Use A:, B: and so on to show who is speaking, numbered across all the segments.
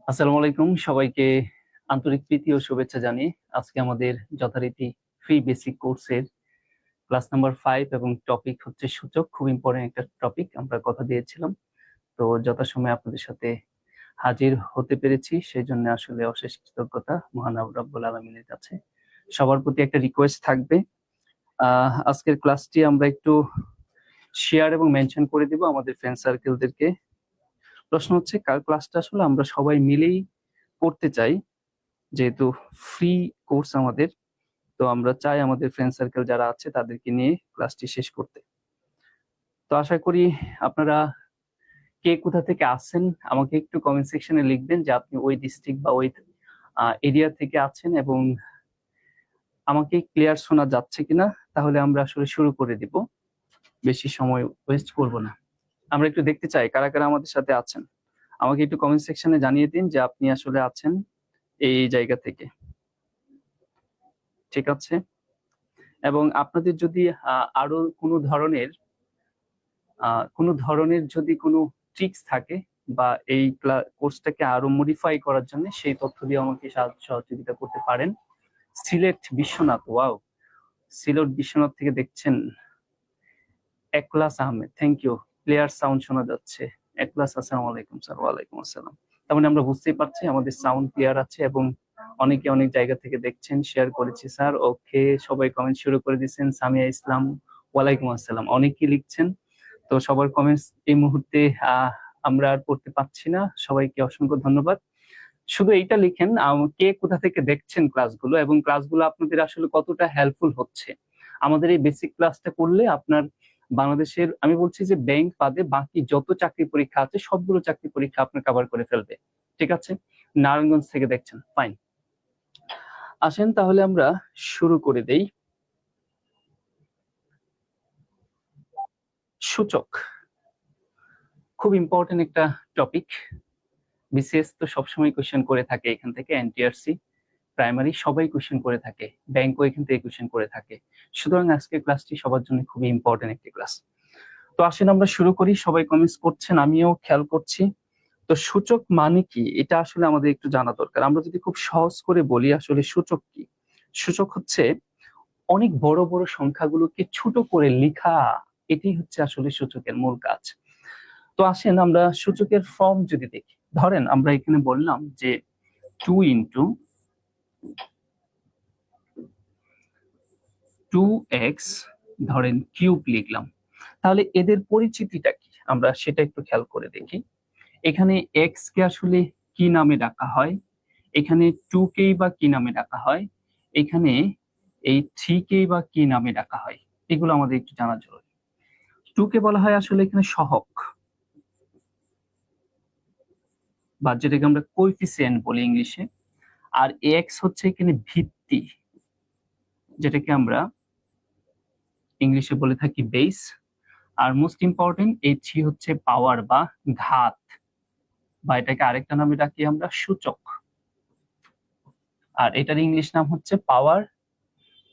A: আসসালামু আলাইকুম, সবাইকে আন্তরিক প্রীতি ও শুভেচ্ছা জানিয়ে আজকে আমাদের যথারীতি ফ্রি বেসিক কোর্সের ক্লাস নাম্বার 5 এবং টপিক হচ্ছে সূচক। খুব ইম্পর্টেন্ট একটা টপিক, আমরা কথা দিয়েছিলাম। তো যথাসময়ে আপনাদের সাথে হাজির হতে পেরেছি, সেই জন্য আসলে অশেষ কৃতজ্ঞতা মহান রব্বুল আলামিনের কাছে। সবার প্রতি একটা রিকোয়েস্ট থাকবে, আজকের ক্লাসটি আমরা একটু শেয়ার এবং মেনশন করে দিব আমাদের ফ্রেন্ড সার্কেলদেরকে। প্রশ্ন হচ্ছে ক্লাসটা আসলে আমরা সবাই মিলেই করতে চাই, যেহেতু ফ্রি কোর্স আমাদের, তো আমরা চাই আমাদের ফ্রেন্ড সার্কেল যারা আছে তাদেরকে নিয়ে ক্লাসটি শেষ করতে। তো আশা করি আপনারা কে কোথা থেকে আসছেন আমাকে একটু কমেন্ট সেকশনে লিখবেন যে আপনি ওই ডিস্ট্রিক্ট বা ওই এরিয়া থেকে আছেন এবং আমাকে ক্লিয়ার শোনা যাচ্ছে কিনা, তাহলে আমরা আসলে শুরু করে দিব, বেশি সময় ওয়েস্ট করব না। আমরা একটু দেখতে চাই কারা কারা আমাদের সাথে আছেন। আমাকে একটু কমেন্ট সেকশনে জানিয়ে দিন যে আপনি আসলে আছেন এই জায়গা থেকে, ঠিক আছে? এবং আপনাদের যদি আরো কোনো ধরনের যদি কোনো ট্রিক্স থাকে বা এই কোর্সটাকে আরো মডিফাই করার জন্য, সেই তথ্য দিয়ে আমাকে সহযোগিতা করতে পারেন। সিলেট বিশ্বনাথ, ওয়াও, সিলেট বিশ্বনাথ থেকে দেখছেন Eklas Ahmed, thank you. Clear sound শোনা যাচ্ছে। একলাস, আসসালামু আলাইকুম স্যার। ওয়ালাইকুম আসসালাম। তার মানে আমরা বুঝতেই পারছি আমাদের সাউন্ড ক্লিয়ার আছে এবং অনেকে অনেক জায়গা থেকে দেখছেন। শেয়ার করেছি স্যার, ওকে, সবাই কমেন্ট শুরু করে দিচ্ছেন। সামিয়া ইসলাম, ওয়ালাইকুম আসসালাম, অনেকেই লিখছেন। তো সবার কমেন্টস এই মুহূর্তে আমরা আর পড়তে পাচ্ছি না, সবাইকে অসংখ্য ধন্যবাদ। শুধু এইটা লিখেন কে কোথা থেকে দেখছেন ক্লাসগুলো এবং ক্লাসগুলো আপনাদের আসলে কতটা হেল্পফুল হচ্ছে। আমাদের এই বেসিক ক্লাসটা করলে আপনার বাংলাদেশের, আমি বলছি যে ব্যাংক বাদে বাকি যত চাকরি পরীক্ষা আছে সবগুলো চাকরি পরীক্ষা আপনার কভার করে ফেলবে, ঠিক আছে? নারায়ণগঞ্জ থেকে দেখছেন, ফাইন। আসেন তাহলে আমরা শুরু করে দেই। সূচক খুব ইম্পর্টেন্ট একটা টপিক। বিসিএস তো সবসময় কোয়েশ্চেন করে থাকে এখান থেকে, এনটিআরসি প্রাইমারি সবাই কোয়েশ্চেন করে থাকে, ব্যাংকও এখান থেকে কোয়েশ্চেন করে থাকে। সুতরাং আজকের ক্লাসটি সবার জন্য খুবই ইম্পর্টেন্ট একটি ক্লাস। তো আসেন আমরা শুরু করি। সবাই কমেন্টস করছেন, আমিও খেয়াল করছি। তো সূচক মানে কি, এটা আসলে আমাদের একটু জানা দরকার। আমরা যদি খুব সহজ করে বলি আসলে সূচক কি, সূচক হচ্ছে অনেক বড় বড় সংখ্যাগুলোকে ছোট করে লেখা, এটাই হচ্ছে আসলে সূচকের মূল কাজ। তো আসেন আমরা সূচকের ফর্ম যদি দেখি, ধরেন আমরা এখানে বললাম যে 2 ইন্টু 2x ধরেন কিউব লিখলাম, তাহলে এদের পরিচিতিটা কি আমরা সেটা একটু খেয়াল করে দেখি। এখানে x কে আসলে কি নামে ডাকা হয়, এখানে 2 কেই বা কি নামে ডাকা হয়, এখানে এই 3 কেই বা কি নামে ডাকা হয়, এগুলো আমাদের একটু জানা জরুরি। 2 কে বলা হয় আসলে এখানে সহগ, বা যেটাকে আমরা কোএফিসিয়েন্ট বলি ইংলিশে। আর x হচ্ছে এখানে ভিত্তি, যেটাকে আমরা ইংলিশে বলে থাকি বেস। আর মোস্ট ইম্পর্টেন্ট এই 3 হচ্ছে পাওয়ার বা ঘাত, বা এটাকে আরেকটা নামে ডাকি আমরা সূচক। আর এটার ইংলিশ নাম হচ্ছে পাওয়ার,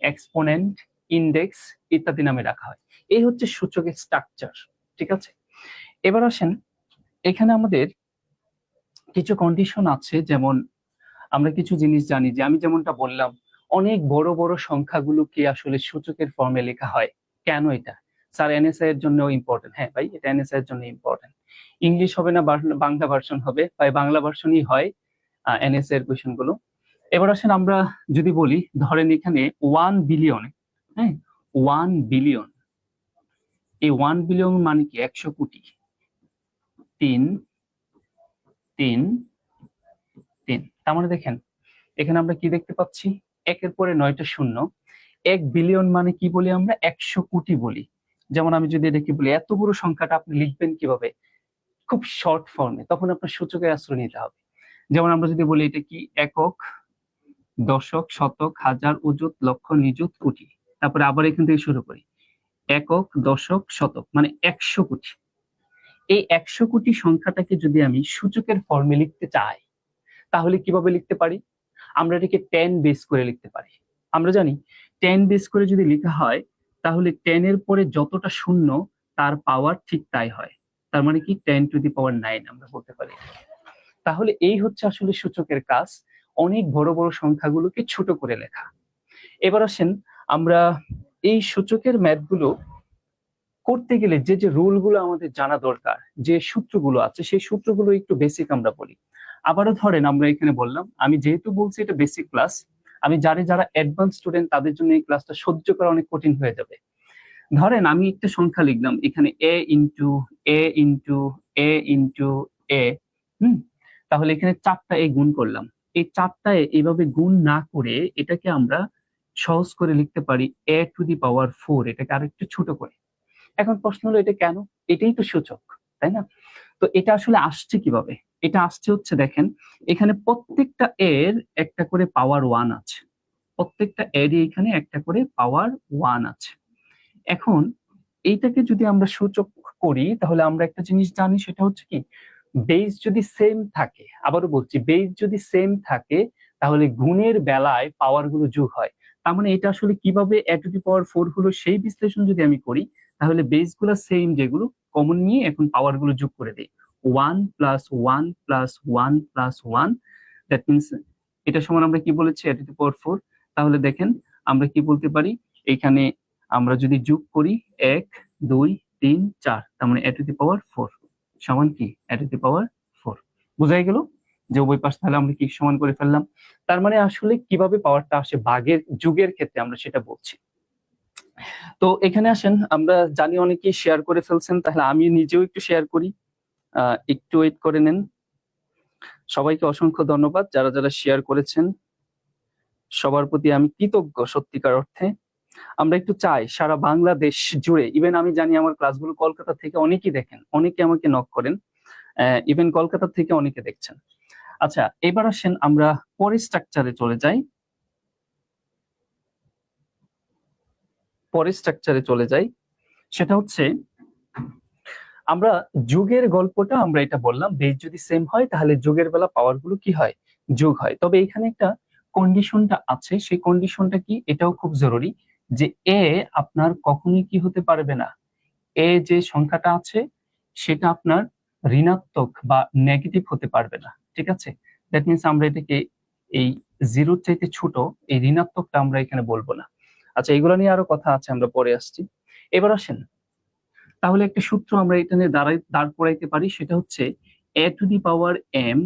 A: এক্সপোনেন্ট, ইন্ডেক্স ইত্যাদি নামে রাখা হয়। এই হচ্ছে সূচকের স্ট্রাকচার, ঠিক আছে? এবার আসেন, এখানে আমাদের কিছু কন্ডিশন আছে, যেমন আমরা কিছু জিনিস জানি যে আমি যেমনটা বললাম অনেক বড় বড় সংখ্যাগুলোকে আসলে সূচকের ফর্মে লেখা হয়। কেন এটা? স্যার এনএসআই এর জন্য ইম্পর্টেন্ট। হ্যাঁ ভাই, এটা এনএসআই এর জন্য ইম্পর্টেন্ট। ইংলিশ হবে না বাংলা ভার্সন হবে, ভাই বাংলা ভার্সনই হয় এনএসআই এর কোয়েশ্চেন গুলো। এবার আসেন আমরা যদি বলি, ধরেন এখানে 1 বিলিয়ন, হ্যাঁ 1 বিলিয়ন, এই 1 বিলিয়ন মানে কি 100 কোটি। 3 3 3, তার মানে দেখেন এখানে আমরা কি দেখতে পাচ্ছি, একের পরে 9টা শূন্য। 1 বিলিয়ন মানে কি বলি আমরা, 100 কোটি বলি। যেমন আমি যদি এটাকে বলি, এত বড় সংখ্যাটা আপনি লিখবেন কিভাবে, খুব শর্ট ফর্মে, তখন আপনার সূচকের আশ্রয় নিতে হবে। যেমন আমরা যদি বলি এটা কি একক, দশক, শতক, হাজার, অযুত, লক্ষ, নিযুত, কোটি। তারপরে আবার এখান থেকে শুরু করি, একক, দশক, শতক, মানে 100 কোটি। এই 100 কোটি সংখ্যাটাকে যদি আমি সূচকের ফর্মে লিখতে চাই, তাহলে কিভাবে লিখতে পারি, আমরা এটাকে 10 বেস করে লিখতে পারি। আমরা জানি 10 বেস করে যদি লেখা হয়, তাহলে 10 এর পরে যতটা শূন্য তার পাওয়ার ঠিক তাই হয়। তার মানে কি 10⁹ আমরা বলতে পারি। তাহলে এই হচ্ছে আসলে সূচকের কাজ, অনেক বড় বড় সংখ্যাগুলোকে ছোট করে লেখা। এবার আসেন আমরা এই সূচকের ম্যাথগুলো করতে গেলে যে যে রুল গুলো আমাদের জানা দরকার, যে সূত্রগুলো আছে, সেই সূত্রগুলো একটু বেসিক আমরা বলি। আবারও ধরেন আমরা এখানে বললাম, আমি যেহেতু বলছি এটা বেসিক ক্লাস, আমি যারা অ্যাডভান্স স্টুডেন্ট তাদের জন্য এই ক্লাসটা সহ্য করা অনেক কঠিন হয়ে যাবে। ধরেন আমি একটা সংখ্যা লিখলাম এখানে এ ইন্টু এ ইন্টু এ ইন্টু এ, তাহলে এখানে 4টা এ গুণ করলাম। এই 4টা এইভাবে গুণ না করে এটাকে আমরা সহজ করে লিখতে পারি a⁴, এটাকে আরেকটু ছোট করে। এখন প্রশ্ন হলো এটা কেন, এটাই তো সূচক, তাই না? তো এটা আসলে আসছে কিভাবে, এটা আসছে হচ্ছে দেখেন, এখানে প্রত্যেকটা এর একটা করে পাওয়ার 1 আছে, প্রত্যেকটা এরই এখানে একটা করে পাওয়ার 1 আছে। এখন এইটাকে যদি আমরা সূচক করি, তাহলে আমরা একটা জিনিস জানি, সেটা হচ্ছে কি, বেস যদি সেম থাকে, আবারও বলছি বেস যদি সেম থাকে, তাহলে গুণের বেলায় পাওয়ার গুলো যোগ হয়। তার মানে এটা আসলে কিভাবে a⁴ হলো সেই বিশ্লেষণ যদি আমি করি, তাহলে বেস গুলো সেম, যেগুলো কমন নিয়ে এখন পাওয়ার গুলো যোগ করে দেই। 1 + 1 + 1 + 1, দ্যাট মিনস এটা সমান আমরা কি বলেছি a⁴। তাহলে দেখেন আমরা কি বলতে পারি, এখানে আমরা যদি যোগ করি 1 2 3 4, তার মানে a⁴ সমান কি a⁴। বুঝাই গেল যে উভয় পাশ তাহলে আমরা কি সমান করে ফেললাম। তার মানে আসলে কিভাবে পাওয়ারটা আসে ভাগের যুগের ক্ষেত্রে আমরা সেটা বলছি। তো এখানে আসেন, আমরা জানি অনেকেই শেয়ার করে ফেলছেন, তাহলে আমি নিজেও একটু শেয়ার করি, একটু ওয়েট করে নেন। সবাইকে অসংখ্য ধন্যবাদ যারা যারা শেয়ার করেছেন, সবার প্রতি আমি কৃতজ্ঞ সত্যিকার অর্থে। আমরা একটু চাই সারা বাংলাদেশ জুড়ে, ইভেন আমি জানি আমার ক্লাসগুলো কলকাতা থেকে অনেকেই দেখেন, অনেকে আমাকে নক করেন, ইভেন কলকাতা থেকে অনেকে দেখছেন। আচ্ছা, এবার আসেন আমরা পরের স্ট্রাকচারে চলে যাই। সেটা হচ্ছে আমরা যুগের গল্পটা আমরা এটা বললাম, বেস যদি সেম হয় তাহলে যুগের বেলা পাওয়ার গুলো কি হয়, যোগ হয়। তবে এখানে একটা কন্ডিশনটা আছে, সেই কন্ডিশনটা কি, এটাও খুব জরুরি, যে এ আপনার কখনোই কি হতে পারবে না, এ যে সংখ্যাটা আছে সেটা আপনার ঋণাত্মক বা নেগেটিভ হতে পারবে না, ঠিক আছে? দ্যাট মিনস আমরা এটাকে এই 0 চাইতে ছোট, এই ঋণাত্মকটা আমরা এখানে বলবো না। আচ্ছা, এগুলো নিয়ে আরো কথা আছে, আমরা পরে আসছি। এবার আসেন, তাহলে একটা সূত্র আমরা এটা নিয়ে দাঁড় করাইতে পারি, সেটা হচ্ছে a⁴m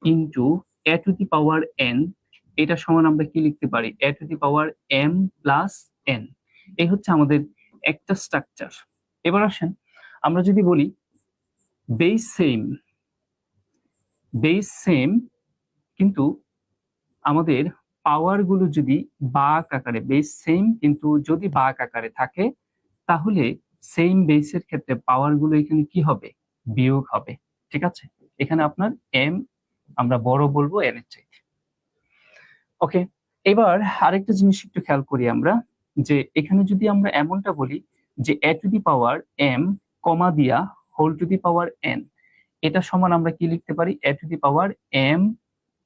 A: ইন্টু a⁴n, এটা সমান আমরা কি লিখতে পারি, a⁴m + n। এই হচ্ছে আমাদের একটা স্ট্রাকচার। এবার আসেন আমরা যদি বলি বেস সেম, কিন্তু আমাদের পাওয়ার গুলো যদি বাঁক আকারে, বেস সেম কিন্তু যদি বাঁক আকারে থাকে, তাহলে সেম বেসের ক্ষেত্রে পাওয়ার গুলো এখানে কি হবে, বিয়োগ হবে, ঠিক আছে? এখানে আপনার এম আমরা বড় বলবো এন এর চাইতে। ওকে, এবার আরেকটা জিনিস একটু খেয়াল করি আমরা, যে এখানে যদি আমরা এমনটা বলি যে a⁴m কমা দিয়া n, এটা সমান আমরা কি লিখতে পারি, a⁴m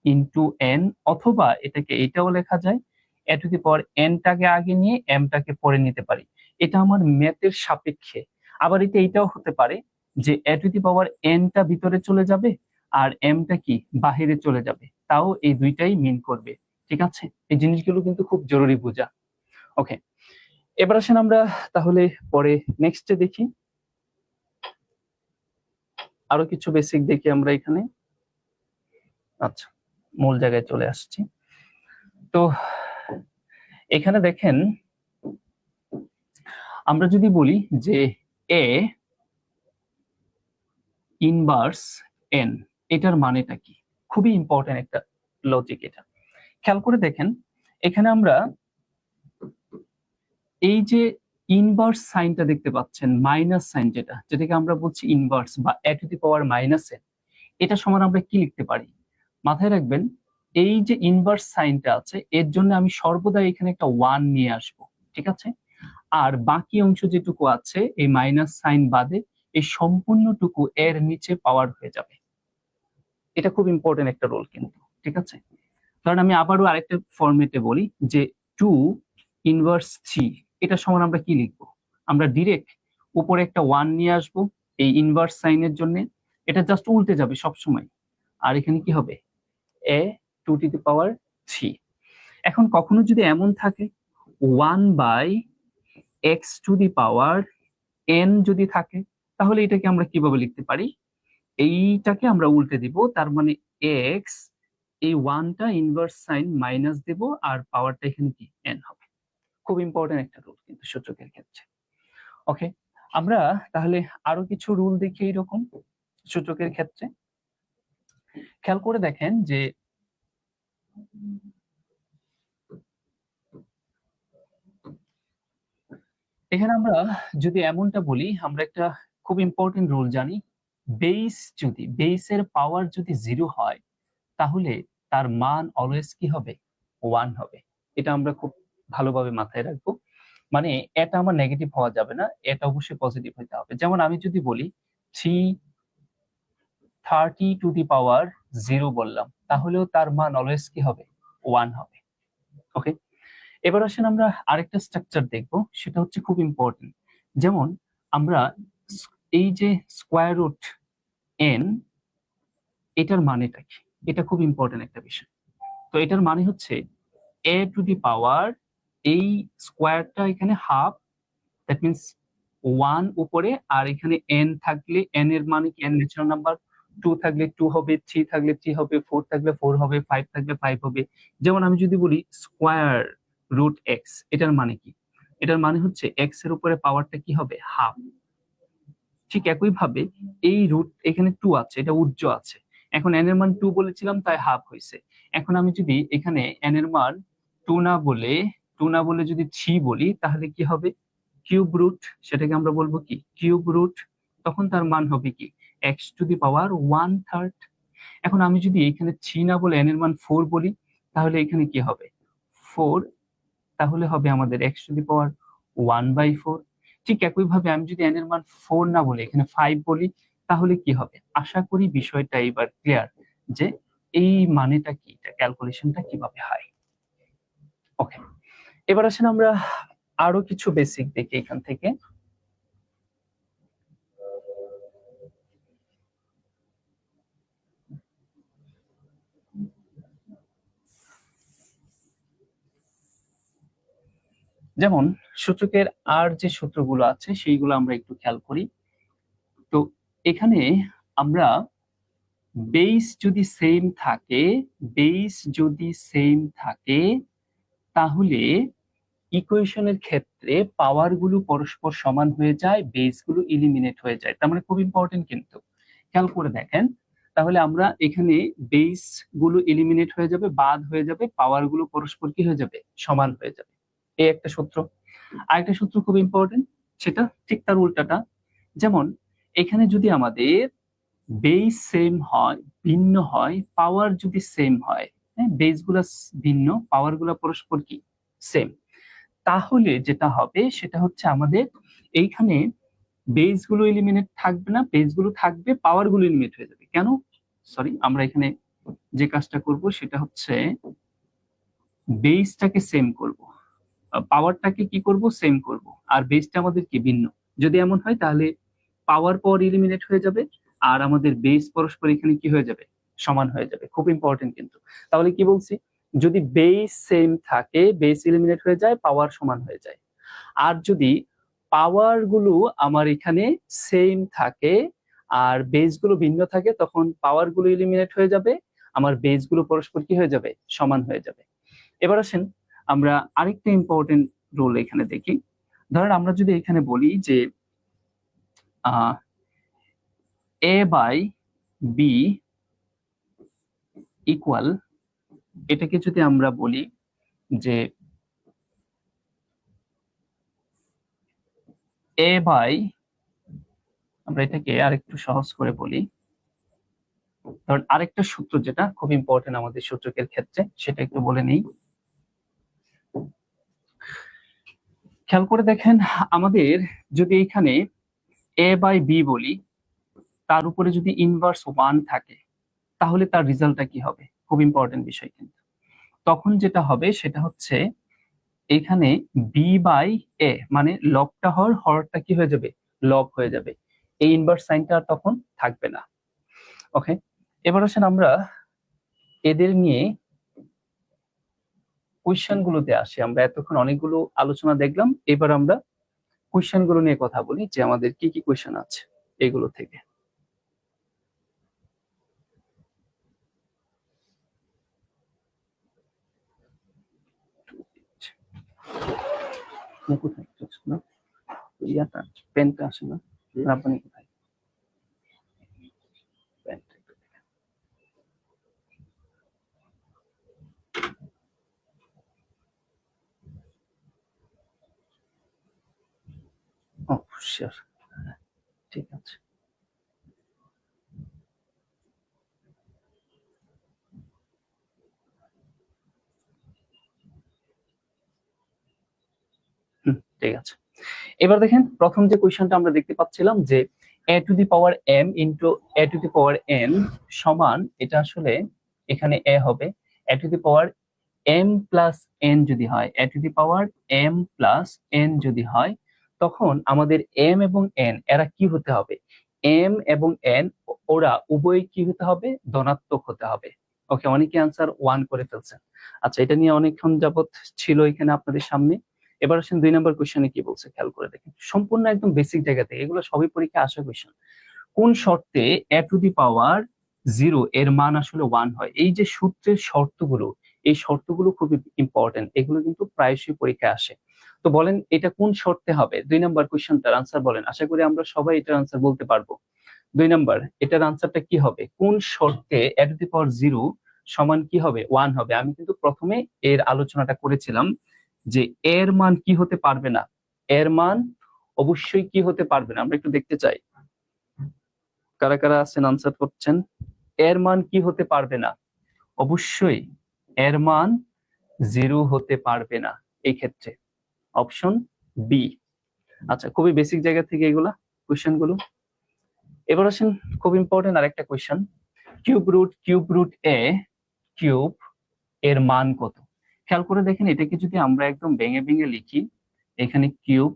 A: ইন্টু n, অথবা এটাকে এটাও লেখা যায় a⁴n টাকে আগে নিয়ে m টাকে পরে নিতে পারি। এটা আমার ম্যাথের সাপেক্ষে। আবার এটাও হতে পারে যে a⁴n টা ভিতরে চলে যাবে আর m টা কি বাহিরে চলে যাবে, তাও এই দুইটাই মিন করবে, ঠিক আছে? এই জিনিসগুলো কিন্তু খুব জরুরি বোঝা। ওকে, এবার আসেন আমরা তাহলে পরে নেক্সটে দেখি, আরো কিছু বেসিক দেখি আমরা এখানে। আচ্ছা, মূল জায়গায় চলে আসছি। তো এখানে দেখেন, আমরা যদি বলি যে এ ইনভার্স এন, এটার মানেটা কি? খুবই ইম্পর্টেন্ট একটা লজিক এটা। খেয়াল করে দেখেন, এখানে আমরা এই যে ইনভার্স সাইনটা দেখতে পাচ্ছেন, মাইনাস সাইন যেটাকে আমরা বলছি ইনভার্স বা a to the power minus n, এটা সমান আমরা কি লিখতে পারি? মাথায় রাখবেন, এই যে ইনভার্স সাইনটা আছে এর জন্য আমি সর্বদা এখানে একটা ওয়ান নিয়ে আসব, ঠিক আছে? আর বাকি অংশ যেটুকু আছে এই মাইনাস সাইন বাদে এই সম্পূর্ণটুকু এর নিচে পাওয়ার হয়ে যাবে। এটা খুব ইম্পর্টেন্ট একটা রোল কিন্তু, ঠিক আছে? কারণ আমি আবারও আরেকটা ফরম্যাটে বলি যে 2 ইনভার্স 3, এটা সমান আমরা কি লিখবো? আমরা ডিরেক্ট উপরে একটা 1 নিয়ে আসব এই ইনভার্স সাইনের জন্য, এটা জাস্ট উল্টে যাবে সব সময়, আর এখানে কি হবে? a 2 টু দি পাওয়ার 3। এখন কখনো যদি এমন থাকে 1/x two the power n যদি থাকে, তাহলে এটাকে আমরা কিভাবে লিখতে পারি? এইটাকে আমরা উল্টে দিব, তার মানে x, এই ওয়ানটা ইনভার্স সাইন মাইনাস দেব, আর পাওয়ারটা এখানে কি n হবে। খুব ইম্পর্টেন্ট একটা রুল কিন্তু সূচকের ক্ষেত্রে। ওকে, আমরা তাহলে আরো কিছু রুল দেখি এরকম সূচকের ক্ষেত্রে। খেয়াল করে দেখেন যে এখানে আমরা যদি এমনটা বলি, আমরা একটা খুব ইম্পর্টেন্ট রুল জানি, বেসের পাওয়ার যদি 0 হয় তাহলে তার মান অলওয়েজ কি হবে? 1 হবে। এটা আমরা খুব ভালোভাবে মাথায় রাখবো। মানে এটা আমার নেগেটিভ হওয়া যাবে না, এটা অবশ্যই পজিটিভ হতে হবে। যেমন আমি যদি বলি 330 টু দি পাওয়ার 0 বললাম, তাহলেও তার মান অলওয়েজ কি হবে? 1 হবে। ওকে, এবার আসেন আমরা আরেকটা স্ট্রাকচার দেখব, সেটা হচ্ছে খুব ইম্পর্টেন্ট। যেমন আমরা এই যে স্কোয়ার রুট এন, এটার মানেটা কি? এটা খুব ইম্পর্টেন্ট একটা বিষয়। তো এটার মানে হচ্ছে a টু দি পাওয়ার, এই স্কোয়ারটা এখানে হাফ, দ্যাট মিনস 1 উপরে, আর এখানে n থাকলে n এর মানে কি? n ন্যাচারাল নাম্বার, 2 থাকলে 2 হবে, 3 থাকলে 3 হবে, 4 থাকলে 4 হবে, 5 থাকলে 5 হবে। যেমন আমি যদি বলি স্কোয়ার রুট এক্স, এটার মানে কি? এটার মানে হচ্ছে এক্স এর উপরে পাওয়ারটা কি হবে? হাফ। ঠিক একই ভাবে এই রুট এখানে 2 আছে, এটা উজ্জ আছে, এখন n এর মান 2 বলেছিলাম তাই হাফ হয়েছে। এখন আমি যদি এখানে n এর মান 2 না বলে যদি 3 বলি, তাহলে কি হবে? কিউব রুট, সেটাকে আমরা বলবো কি? Cube root. তখন তার মান হবে কি? x to the power 1/3। এখন আমি যদি এখানে 3 না বলে n এর মান 4 বলি, তাহলে এখানে কি হবে? 4, তাহলে হবে আমাদের x টু দি পাওয়ার 1/4। ঠিক একই ভাবে আমি যদি n এর মান 4 না বলে এখানে 5 বলি, তাহলে কি হবে? আশা করি বিষয়টা এবার ক্লিয়ার যে এই মানেটা কি, এটা ক্যালকুলেশনটা কিভাবে হয়। ওকে, এবার আসেন আমরা আরো কিছু বেসিক দেখি এখান থেকে। যেমন সূচকের আর যে সূত্রগুলো আছে সেইগুলো আমরা একটু খেয়াল করি। তো এখানে আমরা বেস যদি সেম থাকে তাহলে ইকুয়েশনের ক্ষেত্রে পাওয়ার গুলো পরস্পর সমান হয়ে যায়, বেস গুলো ইলিমিনেট হয়ে যায়। তার মানে খুব ইম্পর্টেন্ট কিন্তু, খেয়াল করে দেখেন। তাহলে আমরা এখানে বেস গুলো ইলিমিনেট হয়ে যাবে, বাদ হয়ে যাবে, পাওয়ার গুলো পরস্পর কি হয়ে যাবে? সমান হয়ে যাবে। এই একটা সূত্র। আরেকটা সূত্র খুব ইম্পর্টেন্ট, সেটা ঠিক তার উল্টাটা। যেমন এখানে যদি আমাদের বেস সেম হয়, ভিন্ন হয়, পাওয়ার যদি সেম হয়, হ্যাঁ, বেস গুলা ভিন্ন, পাওয়ার গুলা পরস্পর কি? সেম, তাহলে যেটা হবে সেটা হচ্ছে আমাদের এইখানে বেস গুলো এলিমিনেট থাকবে না, বেস গুলো থাকবে, পাওয়ার গুলো এলিমিনেট হয়ে যাবে। কেন? সরি, আমরা এখানে যে কাজটা করব সেটা হচ্ছে বেসটাকে সেম করব, পাওয়ারটাকে কি করব? সেম করব, আর বেসটা আমাদের কি? ভিন্ন। যদি এমন হয় তাহলে পাওয়ার এলিমিনেট হয়ে যাবে, আর আমাদের বেস পরস্পর এখানে কি হয়ে যাবে? সমান হয়ে যাবে। খুব ইম্পর্টেন্ট কিন্তু। তাহলে কি বলছি? যদি বেস সেম থাকে, বেস এলিমিনেট হয়ে যায়, পাওয়ার সমান হয়ে যায়। আর যদি পাওয়ার গুলো আমার এখানে সেম থাকে আর বেস গুলো ভিন্ন থাকে, তখন পাওয়ার গুলো ইলিমিনেট হয়ে যাবে, আমার বেস গুলো পরস্পর কি হয়ে যাবে, সমান হয়ে যাবে। এবার আসেন আমরা আরেকটা ইম্পর্টেন্ট রুল এখানে দেখি। ধরেন আমরা যদি এখানে বলি যে এ বাই বি ইকুয়াল, এটাকে যদি আমরা বলি যে এ বাই, আমরা এটাকে আরেকটু সহজ করে বলি, ধরুন আরেকটা সূত্র যেটা খুব ইম্পর্টেন্ট আমাদের সূচকের ক্ষেত্রে, সেটা একটু বলে নেই। খেয়াল করে দেখেন, আমাদের যদি এখানে এ বাই বি বলি, তার উপরে যদি ইনভার্স 1 থাকে, তাহলে তার রেজাল্টটা কি হবে, খুব ইম্পর্টেন্ট বিষয়। কিন্তু তখন যেটা হবে সেটা হচ্ছে এখানে বি বাই এ, মানে লবটা হরটা কি হয়ে যাবে, লব হয়ে যাবে, এই ইনভার্স সাইনটা তখন থাকবে না। ওকে, এবার আসেন আমরা এদের নিয়ে কোয়েশ্চেন গুলোতে আসি। আমরা এতক্ষণ অনেকগুলো আলোচনা দেখলাম, এবার আমরা কোয়েশ্চেন গুলো নিয়ে কথা বলি যে আমাদের কি কি কোয়েশ্চেন আছে এগুলো থেকে। কোথায় না ইয়াটা, পেনটা আসে না, রাব্বানি কোথায়, পেনটা একটু দেখেন। ও শিওর, ঠিক আছে। ঠিক আছে, এবার দেখেন প্রথম যে কোয়েশ্চেনটা আমরা দেখতে পাচ্ছিলাম যে a two the power m into a two the power n সমান, এটা আসলে এখানে a হবে, a two the power m plus n যদি হয়, a two the power m plus n যদি হয়, তখন আমাদের m এবং n এরা কি হতে হবে, m এবং n ওরা উভয় কি হতে হবে, ধনাত্মক হতে হবে। ওকে, অনেকে আনসার 1 করে ফেলছেন। আচ্ছা, এটা নিয়ে অনেকক্ষণ যাবত ছিল এখানে আপনাদের সামনে। এবার আসেন 2 নম্বর কোশ্চেনে কি বলছে, খেয়াল করে দেখেন। সম্পূর্ণ একদম বেসিক জায়গা থেকে, এগুলো সবই পরীক্ষায় আসা কোশ্চেন। কোন শর্তে a টু দি পাওয়ার 0 এর মান আসলে 1 হয়? এই যে সূত্রের শর্তগুলো, এই শর্তগুলো খুবই ইম্পর্টেন্ট, এগুলো কিন্তু প্রায়শই পরীক্ষায় আসে। তো বলেন এটা কোন শর্তে হবে? 2 নম্বর কোশ্চেনটার আনসার বলেন, আশা করি আমরা সবাই এটার আনসার বলতে পারবো। 2 নম্বর, এটার আনসারটা কি হবে? কোন শর্তে a টু দি পাওয়ার 0 সমান কি হবে, 1 হবে? আমি কিন্তু প্রথমে এর আলোচনাটা করেছিলাম যে এর মান কি হতে পারবে না, এর মান অবশ্যই কি হতে পারবে না। আমরা একটু দেখতে চাই কারা কারা আছেন আনসার করছেন। এর মান কি হতে পারবে না, অবশ্যই এর মান 0 হতে পারবে না, এই ক্ষেত্রে অপশন বি। আচ্ছা, খুবই বেসিক জায়গা থেকে এগুলা কোশ্চেন গুলো। এবার আসেন খুব ইম্পর্টেন্ট আরেকটা কোশ্চেন, কিউব রুট এ কিউব এর মান কত? খেয়াল করে দেখেন, এটাকে যদি আমরা একদম ভেঙে ভেঙে লিখি, এখানে কিউব,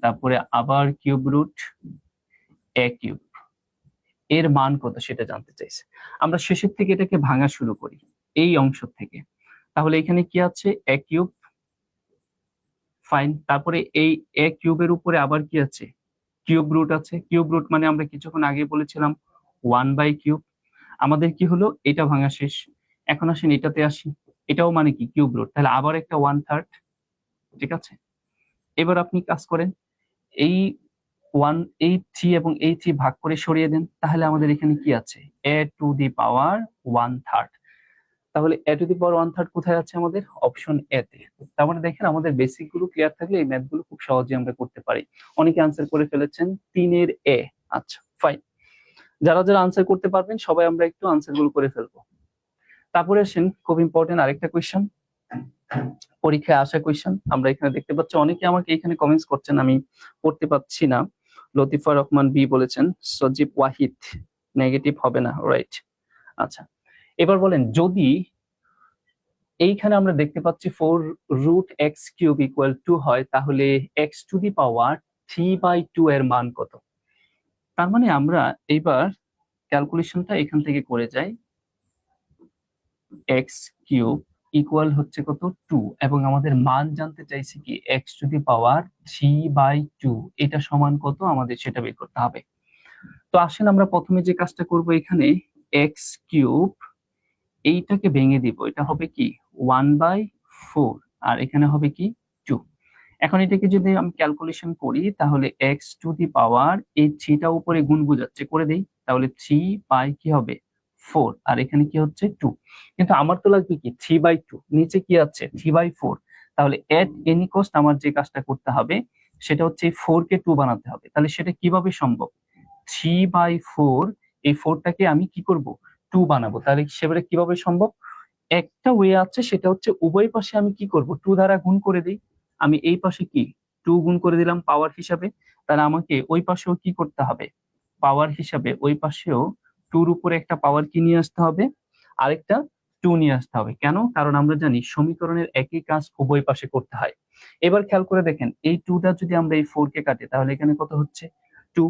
A: তারপরে আবার কিউব রুট এ কিউব, এর মান কত সেটা জানতে চাইছে। আমরা শেষের থেকে এটাকে ভাঙা শুরু করি, এই অংশ থেকে। তাহলে এখানে কি আছে, এ কিউব, ফাইন। তারপরে এই এ কিউবের উপরে আবার কি আছে, কিউব রুট আছে। কিউব রুট মানে আমরা কিছুক্ষণ আগে বলেছিলাম 1 বাই কিউব। আমাদের কি হলো, এটা ভাঙা শেষ। এখন আসেন এটাতে আসি, এটাও মানে কি কিউব রুট, তাহলে আবার একটা 1/3। ঠিক আছে, এবার আপনি কাজ করেন, এই 183 এবং 83 ভাগ করে সরিয়ে দেন, তাহলে আমাদের এখানে কি আছে, a টু দি পাওয়ার 1/3। তাহলে a টু দি পাওয়ার 1/3 কোথায় আছে, আমাদের অপশন এ তে। তার মানে দেখেন আমাদের বেসিক গুলো ক্লিয়ার থাকলে এই ম্যাথ গুলো খুব সহজে আমরা করতে পারি। অনেকে আনসার করে ফেলেছেন 3 এর এ। আচ্ছা ফাইন, যারা যারা আনসার করতে পারবেন সবাই আমরা একটু আনসার গুলো করে ফেলবো। তারপরে আসেন খুব ইম্পর্টেন্ট আরেকটা কোয়েশ্চেন, পরীক্ষায় আসা কোয়েশ্চেন। আমরা এখানে দেখতে পাচ্ছি অনেকে আমাকে এখানে কমেন্টস করছেন, আমি পড়তে পাচ্ছি না। লতিফা রহমান বি বলেছেন, সজীব ওয়াহিদ নেগেটিভ হবে না, রাইট। আচ্ছা, এবার বলেন যদি এইখানে আমরা দেখতে পাচ্ছি 4 রুট এক্স কিউব ইকুয়াল 2 হয়, তাহলে এক্স টু দি পাওয়ার 3/2 এর মান কত? তার মানে আমরা এইবার ক্যালকুলেশনটা এখান থেকে করে যাই, এক্স কিউব ইকুয়াল হচ্ছে কত 2, এবং আমাদের মান জানতে চাইছি কি x⁻3/2 এটা সমান কত আমাদের সেটা বের করতে হবে। তো আসেন আমরা প্রথমে যে কাজটা করব, এখানে x³ এইটাকে ভেঙে দিব, এটা হবে কি 1/4, আর এখানে হবে কি 2। এখন এটাকে যদি আমি ক্যালকুলেশন করি তাহলে x⁻, এই 3টা উপরে গুণ বোঝাচ্ছে, করে দেই, তাহলে 3 কি হবে 4, আর এখানে কি হচ্ছে 2। কিন্তু আমার তো লাগবে কি 3/2, নিচে কি আছে 3/4। তাহলে এট এনি কস্ট আমার যে কাজটা করতে হবে সেটা হচ্ছে এই 4 কে 2 বানাতে হবে। তাহলে সেটা কিভাবে সম্ভব? 3/4, এই 4টাকে আমি কি করব 2 বানাবো। তাহলে সেবারে কিভাবে সম্ভব? একটা ওয়ে আছে, সেটা হচ্ছে উভয় পাশে আমি কি করব 2 দ্বারা গুণ করে দিই। আমি এই পাশে কি 2 গুণ করে দিলাম পাওয়ার হিসাবে, তাহলে আমাকে ওই পাশেও কি করতে হবে পাওয়ার হিসাবে, ওই পাশেও 2 এর উপরে একটা পাওয়ার কি নিয়ে আসতে হবে, আরেকটা 2 নিয়ে আসতে হবে। কেন? কারণ আমরা জানি সমীকরণের একই কাজ উভয় পাশে করতে হয়। এবার খেয়াল করে দেখেন, এই 2টা যদি আমরা এই 4 কে কাটি তাহলে এখানে কত হচ্ছে 2।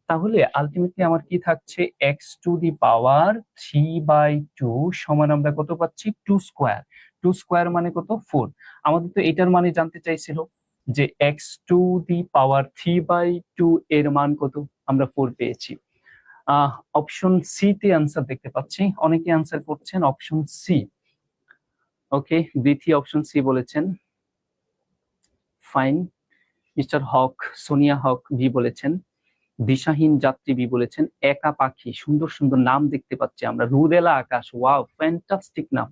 A: তাহলে আলটিমেটলি আমার কি থাকছে x⁻3/2 সমান আমরা কত পাচ্ছি 2 স্কয়ার। 2 স্কয়ার মানে কত 4। আমাদের তো এটার মানে জানতে চাইছিল যে x⁻3/2 এর মান কত, আমরা 4 পেয়েছি। অপশন সি তে आंसर দেখতে পাচ্ছি, অনেকে आंसर করছেন অপশন সি। ওকে, বিথি অপশন সি বলেছেন, ফাইন। মিস্টার হক, সোনিয়া হক ভি বলেছেন, দিশাহীন যাত্রী বি বলেছেন, একা পাখি, সুন্দর সুন্দর নাম দেখতে পাচ্ছি আমরা, রুদেলা আকাশ, ওয়াও ফ্যান্টাস্টিক নাম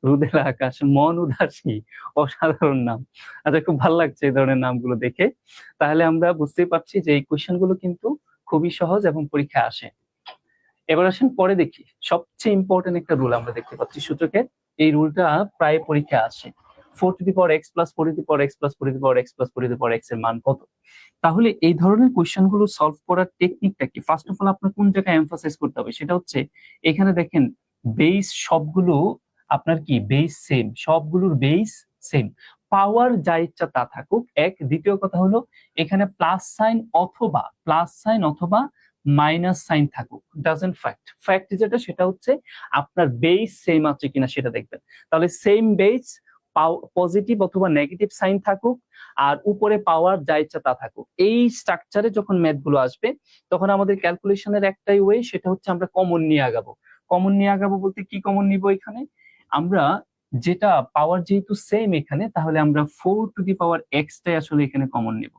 A: রুদেলা আকাশ, মন উদাসী, অসাধারণ নাম। আচ্ছা, খুব ভালো লাগছে এই ধরনের নামগুলো দেখে। তাহলে আমরা বুঝতেই পারছি যে এই কোয়েশ্চেন গুলো কিন্তু খুবই সহজ এবং পরীক্ষায় আসে। এবার আসেন পরে দেখি, সবচেয়ে ইম্পর্টেন্ট একটা রুল আমরা দেখতে পাচ্ছি সূচকের, এই রুলটা প্রায় পরীক্ষায় আসে। 4x plus 4x plus 4x plus 4x এর মান কত? তাহলে এই ধরনের কোয়েশ্চেন গুলো সলভ করার টেকনিকটা কি? ফার্স্ট অফ অল আপনার কোন জায়গায় এমফাসাইজ করতে হবে সেটা হচ্ছে, এখানে দেখেন বেস সবগুলো আপনার কি বেস সেম, সবগুলোর বেস সেম, পাওয়ার যা ইচ্ছা তা থাকুক এক। দ্বিতীয় কথা হলো এখানে প্লাস সাইন অথবা মাইনাস সাইন থাকুক, ডাজন্ট ফ্যাক্ট। ফ্যাক্ট যেটা সেটা হচ্ছে আপনার বেস সেম আছে কিনা সেটা দেখবেন। তাহলে সেম বেস, পজিটিভ অথবা নেগেটিভ সাইন থাকুক, আর উপরে পাওয়ার যা ইচ্ছা তা থাকুক। এই স্ট্রাকচারে যখন ম্যাথ গুলো আসবে তখন আমাদের ক্যালকুলেশনের একটাই ওয়ে, সেটা হচ্ছে আমরা কমন নিয়ে আগাবো। কমন নিয়ে আগাবো বলতে কি কমন নিব? এখানে আমরা যেটা পাওয়ার যেহেতু সেম এখানে, তাহলে আমরা 4x টাই আসলে এখানে কমন নেব।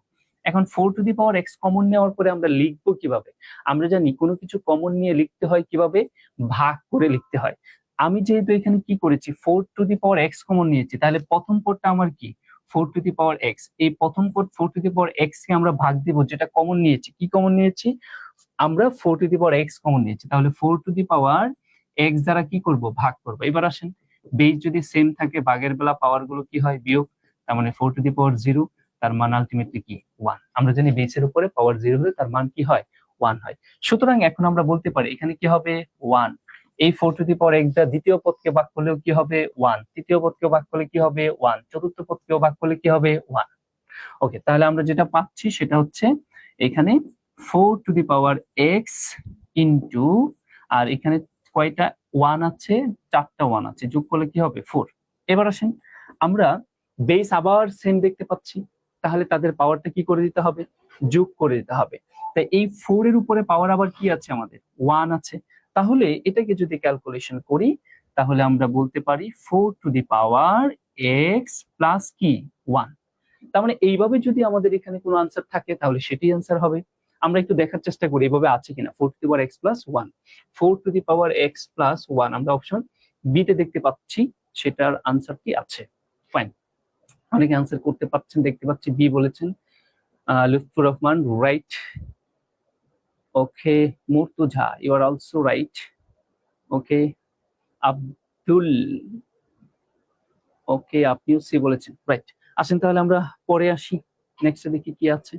A: এখন 4x কমন নেওয়ার পরে আমরা লিখবো কিভাবে? আমরা জানি কোনো কিছু কমন নিয়ে লিখতে হয় কিভাবে, ভাগ করে লিখতে হয়। আমি যেহেতু এখানে কি করেছি 4x কমন নিয়েছি, তাহলে প্রথম পদটা আমার কি 4x। এই প্রথম পদ 4x কে আমরা ভাগ দিব, যেটা কমন নিয়েছি। কি কমন নিয়েছি? আমরা 4x কমন নিয়েছি, তাহলে 4x দ্বারা কি করব ভাগ করব। এবার আসেন, বেস যদি সেম থাকে ভাগের বেলা পাওয়ার গুলো কি হয় বিয়োগ, তার মানে 4 তার মান আলটিমেটলি কি 1। আমরা জানি বেসের উপরে পাওয়ার 0 হলে তার মান কি হয় 1 হয়। সুতরাং এখন আমরা বলতে পারি এখানে কি হবে 1। এই 4x দ্বারা দ্বিতীয় পদকে ভাগ করলেও কি হবে 1, তৃতীয় পদকে ভাগ করলে কি হবে 1, চতুর্থ পদকেও ভাগ করলে কি হবে 1। ওকে, তাহলে আমরা যেটা পাচ্ছি সেটা হচ্ছে এখানে 4x ইনটু, আর এখানে কয়টা 1 আছে, 4টা 1 আছে, যোগ করলে কি হবে 4। এবার আসেন, আমরা বেস আবার সেম দেখতে পাচ্ছি, তাহলে তাদের পাওয়ারটা কি করে দিতে হবে, যোগ করে দিতে হবে। তাই এই 4 এর উপরে পাওয়ার আবার কি আছে আমাদের 1 আছে। তাহলে এটাকে যদি ক্যালকুলেশন করি তাহলে আমরা বলতে পারি 4x প্লাস কি 1। তার মানে এইভাবে যদি আমাদের এখানে কোনো আনসার থাকে তাহলে সেটি আনসার হবে। আমরা একটু দেখার চেষ্টা করি এভাবে আছে কিনা। 4x প্লাস 1, 4x প্লাস 1 আমরা অপশন বি তে দেখতে পাচ্ছি, সেটার আনসার কি আছে। ফাইন, অনেকে আনসার করতে পারছেন দেখতে পাচ্ছি, বি বলেছেন। Lutfur Rahman right. Okay, Murtuza you are also right. Okay, Abdul, okay আপনিও সি বলেছেন, রাইট। আসেন তাহলে আমরা পরে আসি, নেক্সট দেখি কি আছে।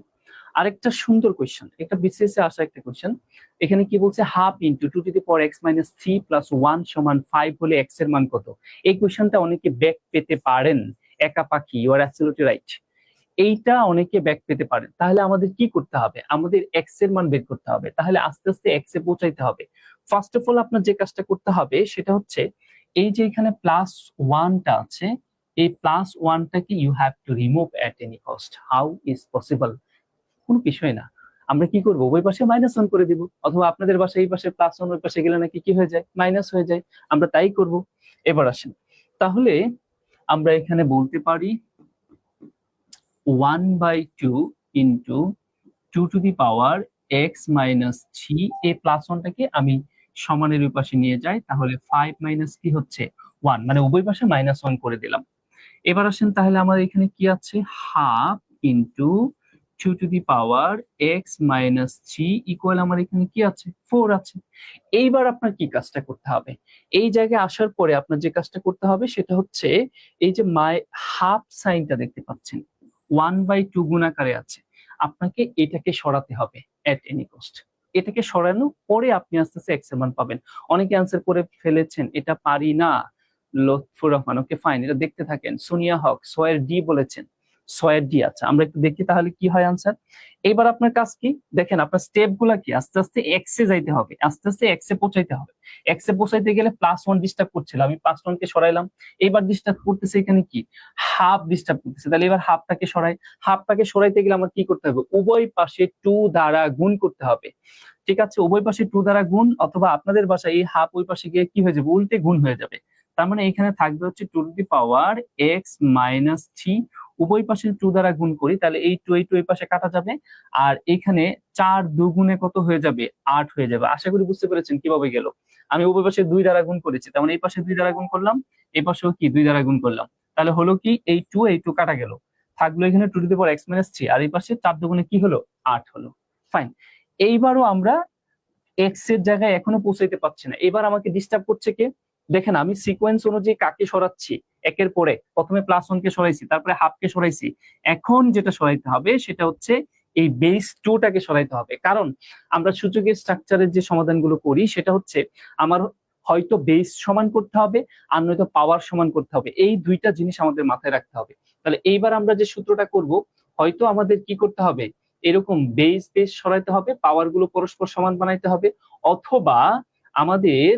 A: আরেকটা সুন্দর কোয়েশ্চেন, একটা বিসিএস এ আসা একটা কোয়েশ্চেন। এখানে কি বলছে, হাফ ইনটু 2x - 3 + 1 = 5 হলে x এর মান কত? এই কোয়েশ্চেনটা অনেকে ব্যাক পেতে পারেন। একা পাখি, ইউ আর অ্যাবসলিউটলি রাইট। এইটা অনেকে ব্যাক পেতে পারেন। তাহলে আমাদের কি করতে হবে? আমাদের x এর মান বের করতে হবে। তাহলে আস্তে আস্তে x এ পৌঁছাইতে হবে। ফার্স্ট অফ অল আপনার যে কাজটা করতে হবে সেটা হচ্ছে এই যে এখানে প্লাস ওয়ানটা আছে, এই প্লাস ওয়ানটাকে you have to remove at any cost. How is possible? কোনো বিষয় না, আমরা কি করবো, ওই পাশে মাইনাস ওয়ান করে দিব, অথবা আপনাদের বাসায় এই পাশে প্লাস ওয়ান, ওই পাশে গেলে নাকি কি হয়ে যায়, মাইনাস হয়ে যায়, আমরা তাই করব। এবার আসেন, তাহলে আমরা এখানে বলতে পারি 1/2 into 2 to the power x minus three, এই প্লাস ওয়ানটাকে আমি সমানের ওই পাশে নিয়ে যাই, তাহলে 5 মাইনাস কি হচ্ছে 1, মানে উভয় পাশে মাইনাস ওয়ান করে দিলাম। এবার আসেন, তাহলে আমাদের এখানে কি আছে, half into 2 to the power x minus three equal আমার এখানে কি আছে, 4 আছে। এইবার আপনার কি কাজটা করতে হবে, এই জায়গায় আসার পরে আপনার যে কাজটা করতে হবে সেটা হচ্ছে, এই যে হাফ সাইনটা দেখতে পাচ্ছেন 1/2 গুণাকারে আছে, আপনাকে এটাকে সরাতে হবে এট এনি কস্ট। এটাকে সরানো পরে আপনি আস্তে আস্তে এক্স এর মান পাবেন। অনেকে অ্যান্সার করে ফেলেছেন এটা পারি না, লুৎফুর রহমান, ওকে ফাইন, এটা দেখতে থাকেন। সোনিয়া হক সোয়ের ডি বলেছেন, সোয়ের ডি, আচ্ছা আমরা একটু দেখি তাহলে কি হয় আনসার। এবার আপনার কাজ কি দেখেন, আপনার স্টেপ গুলা কি, আস্তে আস্তে এক্স এ যাইতে হবে, আস্তে আস্তে এক্স এ পৌঁছাইতে হবে। এক্স এ পৌঁছাইতে গেলে প্লাস ওয়ান ডিস্টার্ব করছিল, আমি প্লাস ওয়ান কে সরাইলাম, এবার ডিস্টার্ব করতেছে এখানে কি, হাফ ডিস্টার্ব করতেছে, তাহলে এবার হাফটাকে সরাই। হাফটাকে সরাইতে গেলে আমার কি করতে হবে, উভয় পাশে 2 দ্বারা গুণ করতে হবে। ঠিক আছে, উভয় পাশে 2 দ্বারা গুণ, অথবা আপনাদের বাসায় এই হাফ ওই পাশে গিয়ে কি হয়ে যাবে, উল্টে গুণ হয়ে যাবে। তার মানে এখানে থাকবে হচ্ছে 2 to the power x minus three, উভয় পাশে 2 দ্বারা গুণ করি, তাহলে এই 2 এই 2 এই পাশে কাটা যাবে, আর এখানে 4 দুগুণে কত হয়ে যাবে, 8 হয়ে যাবে। আশা করি বুঝতে পেরেছেন কিভাবে গেল। আমি উভয় পাশে 2 দ্বারা গুণ করেছি, তেমন এই পাশে 2 দ্বারা গুণ করলাম, এই পাশেও কি 2 দ্বারা গুণ করলাম, তাহলে হলো কি এই 2 কাটা গেল, থাকলো এখানে 2 to the power x minus three, আর এই পাশে 4 দুগুণে কি হলো, 8 হলো। ফাইন, এইবারও আমরা এক্স এর জায়গায় এখনো পৌঁছাইতে পারছি না, এবার আমাকে ডিস্টার্ব করছে কে, দেখেন আমি সিকোয়েন্স অনুযায়ী কাকে সরাচ্ছি, একের পরে প্রথমে প্লাস ওয়ান কে সরাইছি, তারপরে হাফ কে সরাইছি, এখন যেটা সরাইতে হবে সেটা হচ্ছে এই বেস টুটাকে সরাইতে হবে। কারণ আমরা সূচকের স্ট্রাকচারের যে সমাধানগুলো করি সেটা হচ্ছে আমার হয়তো বেস সমান করতে হবে, আর নয়তো পাওয়ার সমান করতে হবে, এই দুইটা জিনিস আমাদের মাথায় রাখতে হবে। তাহলে এইবার আমরা যে সূত্রটা করব, হয়তো আমাদের কি করতে হবে, এরকম বেস বেস সরাইতে হবে, পাওয়ার গুলো পরস্পর সমান বানাইতে হবে, অথবা আমাদের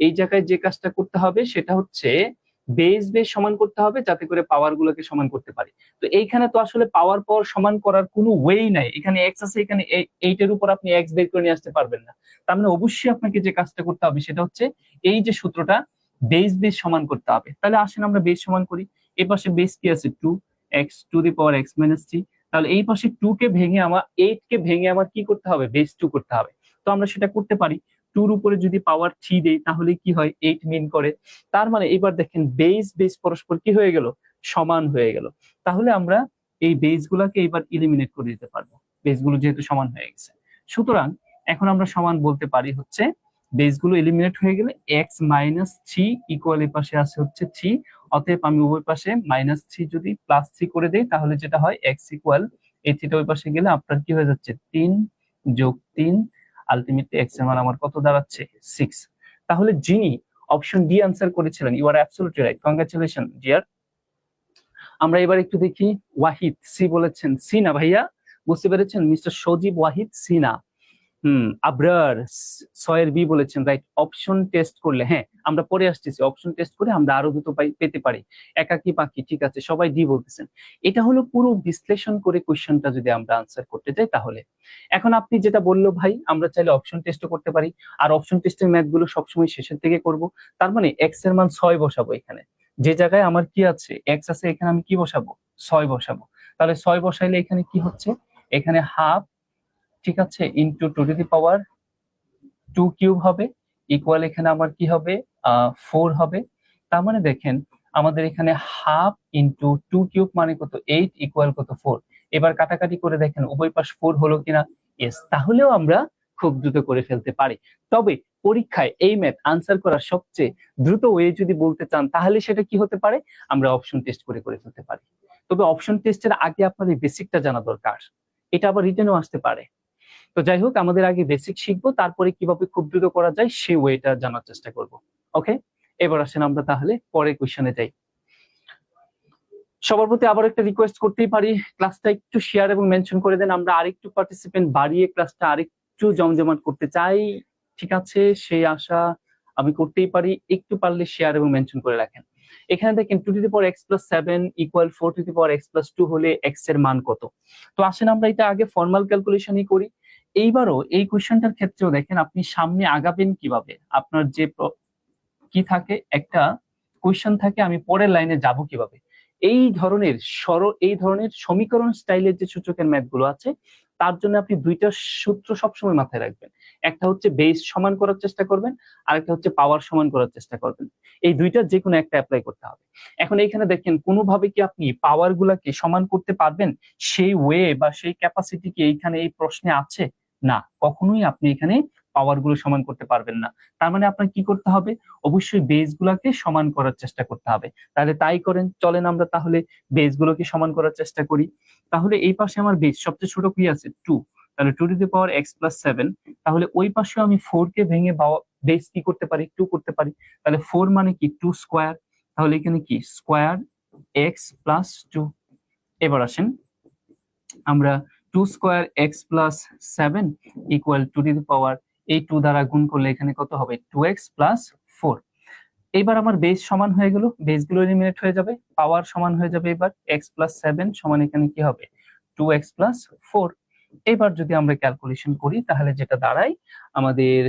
A: এই জায়গায় যে কাজটা করতে হবে সেটা হচ্ছে বেস বেস সমান করতে হবে, যাতে করে পাওয়ার গুলোকে সমান করতে পারি। তো এইখানে তো আসলে পাওয়ার পাওয়ার সমান করার কোনো ওয়েই নাই, এখানে এক্স আছে, এখানে এইটের উপর আপনি এক্স বের করে নিয়ে আসতে পারবেন না। তার মানে অবশ্যই আপনাকে যে কাজটা করতে হবে সেটা হচ্ছে এই যে সূত্রটা, বেস বেস সমান করতে হবে। তাহলে আসেন আমরা বেস সমান করি, এই পাশে বেস কি আছে 2, x two the power x minus three, তাহলে এই পাশে 2 কে ভেঙে আমার 8 কে ভেঙে আমার কি করতে হবে, বেস 2 করতে হবে। তো আমরা সেটা করতে পারি, 2 এর উপরে যদি পাওয়ার 3 দেই তাহলে কি হয়, 8 মিন করে। তার মানে এবার দেখেন বেস বেস পরস্পর কি হয়ে গেল, সমান হয়ে গেল। তাহলে আমরা এই বেস গুলাকে এবার ইলিমিনেট করে দিতে পারবো, বেস গুলো যেহেতু সমান হয়ে গেছে। সুতরাং এখন আমরা সমান বলতে পারি হচ্ছে বেস গুলো এলিমিনেট হয়ে গেলে এক্স মাইনাস থ্রি ইকুয়াল এর পাশে আছে হচ্ছে 3, অতএব আমি উভয় পাশে মাইনাস থ্রি যদি প্লাস থ্রি করে দেই তাহলে যেটা হয় এক্স ইকুয়াল, এই থ্রিটা ওই পাশে গেলে আপনার কি হয়ে যাচ্ছে 3 যোগ 3, আলটিমেটলি এক্স এর মান আমার কত দাঁড়াচ্ছে 6। তাহলে যিনি অপশন ডি আনসার করেছিলেন, you are absolutely right, congratulation dear. আমরা এবার একটু দেখি, ওয়াহিদ সি বলেছেন, সি না ভাইয়া, বুঝতে পেরেছেন, মিস্টার সজীব ওয়াহিদ সি না, আবরার ছয়ের বি বলেছেন, রাইট। অপশন টেস্ট করলে, হ্যাঁ আমরা পরে আসতেছি, অপশন টেস্ট করে আমরা আরো দুটো পেতে পারি, একাকি পাখি, ঠিক আছে, সবাই ডি বলতেছেন। এটা হলো পুরো বিশ্লেষণ করে কোশ্চেনটা যদি আমরা আনসার করতে যাই তাহলে। এখন আপনি যেটা বললো ভাই, আমরা চাইলে অপশন টেস্টও করতে পারি, আর অপশন টেস্টের ম্যাথ গুলো সবসময় শেষের দিকে করব। তার মানে এক্স এর মান 6 বসাবো, এখানে যে জায়গায় আমার কি আছে এক্স আছে, এখানে আমি কি বসাবো, 6 বসাবো। তাহলে 6 বসাইলে এখানে কি হচ্ছে, এখানে হাফ, ঠিক আছে, into 2 to the power 2 cube হবে, ইকুয়াল এখানে আমার কি হবে 4 হবে। তার মানে দেখেন আমাদের এখানে হাফ ইন্টু 2 কিউব মানে কত 8 ইকুয়াল কত 4। এবার কাটাকাটি করে দেখেন উভয় পাশ 4 হলো কিনা, ইয়েস। তাহলেও আমরা খুব দ্রুত করে ফেলতে পারি। তবে পরীক্ষায় এই ম্যাথ আনসার করার সবচেয়ে দ্রুত ওয়ে যদি বলতে চান তাহলে সেটা কি হতে পারে, আমরা অপশন টেস্ট করে করে ফেলতে পারি। তবে অপশন টেস্টের আগে আপনাদের বেসিকটা জানা দরকার, এটা আবার রিটেনও আসতে পারে। তো যাই হোক, আমাদের আগে বেসিক শিখবো, তারপরে কিভাবে খুব দ্রুত করা যায় সেই ওয়েটা জানার চেষ্টা করব। ওকে, এবার আসেন আমরা তাহলে পরের কোশ্চেনে যাই। সবার প্রতি আবার একটা রিকোয়েস্ট করতেই পারি, ক্লাসটা একটু শেয়ার এবং মেনশন করে দেন, আমরা আরেকটু পার্টিসিপেন্ট বাড়িয়ে ক্লাসটা আরেকটু জমজমাট করতে চাই, ঠিক আছে, সেই আশা আমি করতেই পারি, একটু পারলে শেয়ার এবং মেনশন করে রাখেন। এখানে দেখেন 2^x+7 ইকুয়াল 4^x+2 হলে x এর মান কত। তো আসেন আমরা এটা আগে ফর্মাল ক্যালকুলেশনই করি। এইবারও এই কোশ্চেনটার ক্ষেত্রেও দেখেন আপনি সামনে আগাবেন কিভাবে, আপনার যে কি থাকে একটা কোশ্চেন থাকে আমি পরের লাইনে যাব কিভাবে, এই ধরনের সমীকরণ স্টাইলের যে সূচকের ম্যাথ গুলো আছে তার জন্য আপনি দুইটা সূত্র সবসময় মাথায় রাখবেন। একটা হচ্ছে বেস সমান করার চেষ্টা করবেন, আর একটা হচ্ছে পাওয়ার সমান করার চেষ্টা করবেন। এই দুইটা যে কোনো একটা অ্যাপ্লাই করতে হবে। এখন এইখানে দেখেন কোনোভাবে কি আপনি পাওয়ার গুলাকে সমান করতে পারবেন, সেই ওয়ে বা সেই ক্যাপাসিটি কি এইখানে এই প্রশ্নে আছে? না, কখনোই আপনি এখানে পাওয়ার গুলো সমান করতে পারবেন না। তার মানে আপনার কি করতে হবে, অবশ্যই বেস গুলাকে সমান করার চেষ্টা করতে হবে। তাহলে তাই করেন, চলেন আমরা তাহলে বেস গুলোকে সমান করার চেষ্টা করি। তাহলে এই পাশে আমার বেস সবচেয়ে ছোট কি আছে 2, তাহলে 2^x+7, তাহলে ওই পাশে আমি 4 কে ভেঙে বেস কি করতে পারি 2 করতে পারি, তাহলে 4 মানে কি 2 স্কোয়ার, তাহলে এখানে কি স্কোয়ার x+2। এবার আসেন আমরা 2 স্কোয়ার x+7 ইকুয়াল 2^, এই 2 দ্বারা গুণ করলে এখানে কত হবে 2x+4। এবার আমার বেস সমান হয়ে গেল, বেস গুলো এলিমিনেট হয়ে যাবে, পাওয়ার সমান হয়ে যাবে। এবার x+7 সমান এখানে কি হবে 2x+4। এবার যদি আমরা ক্যালকুলেশন করি তাহলে যেটা দাঁড়ায় আমাদের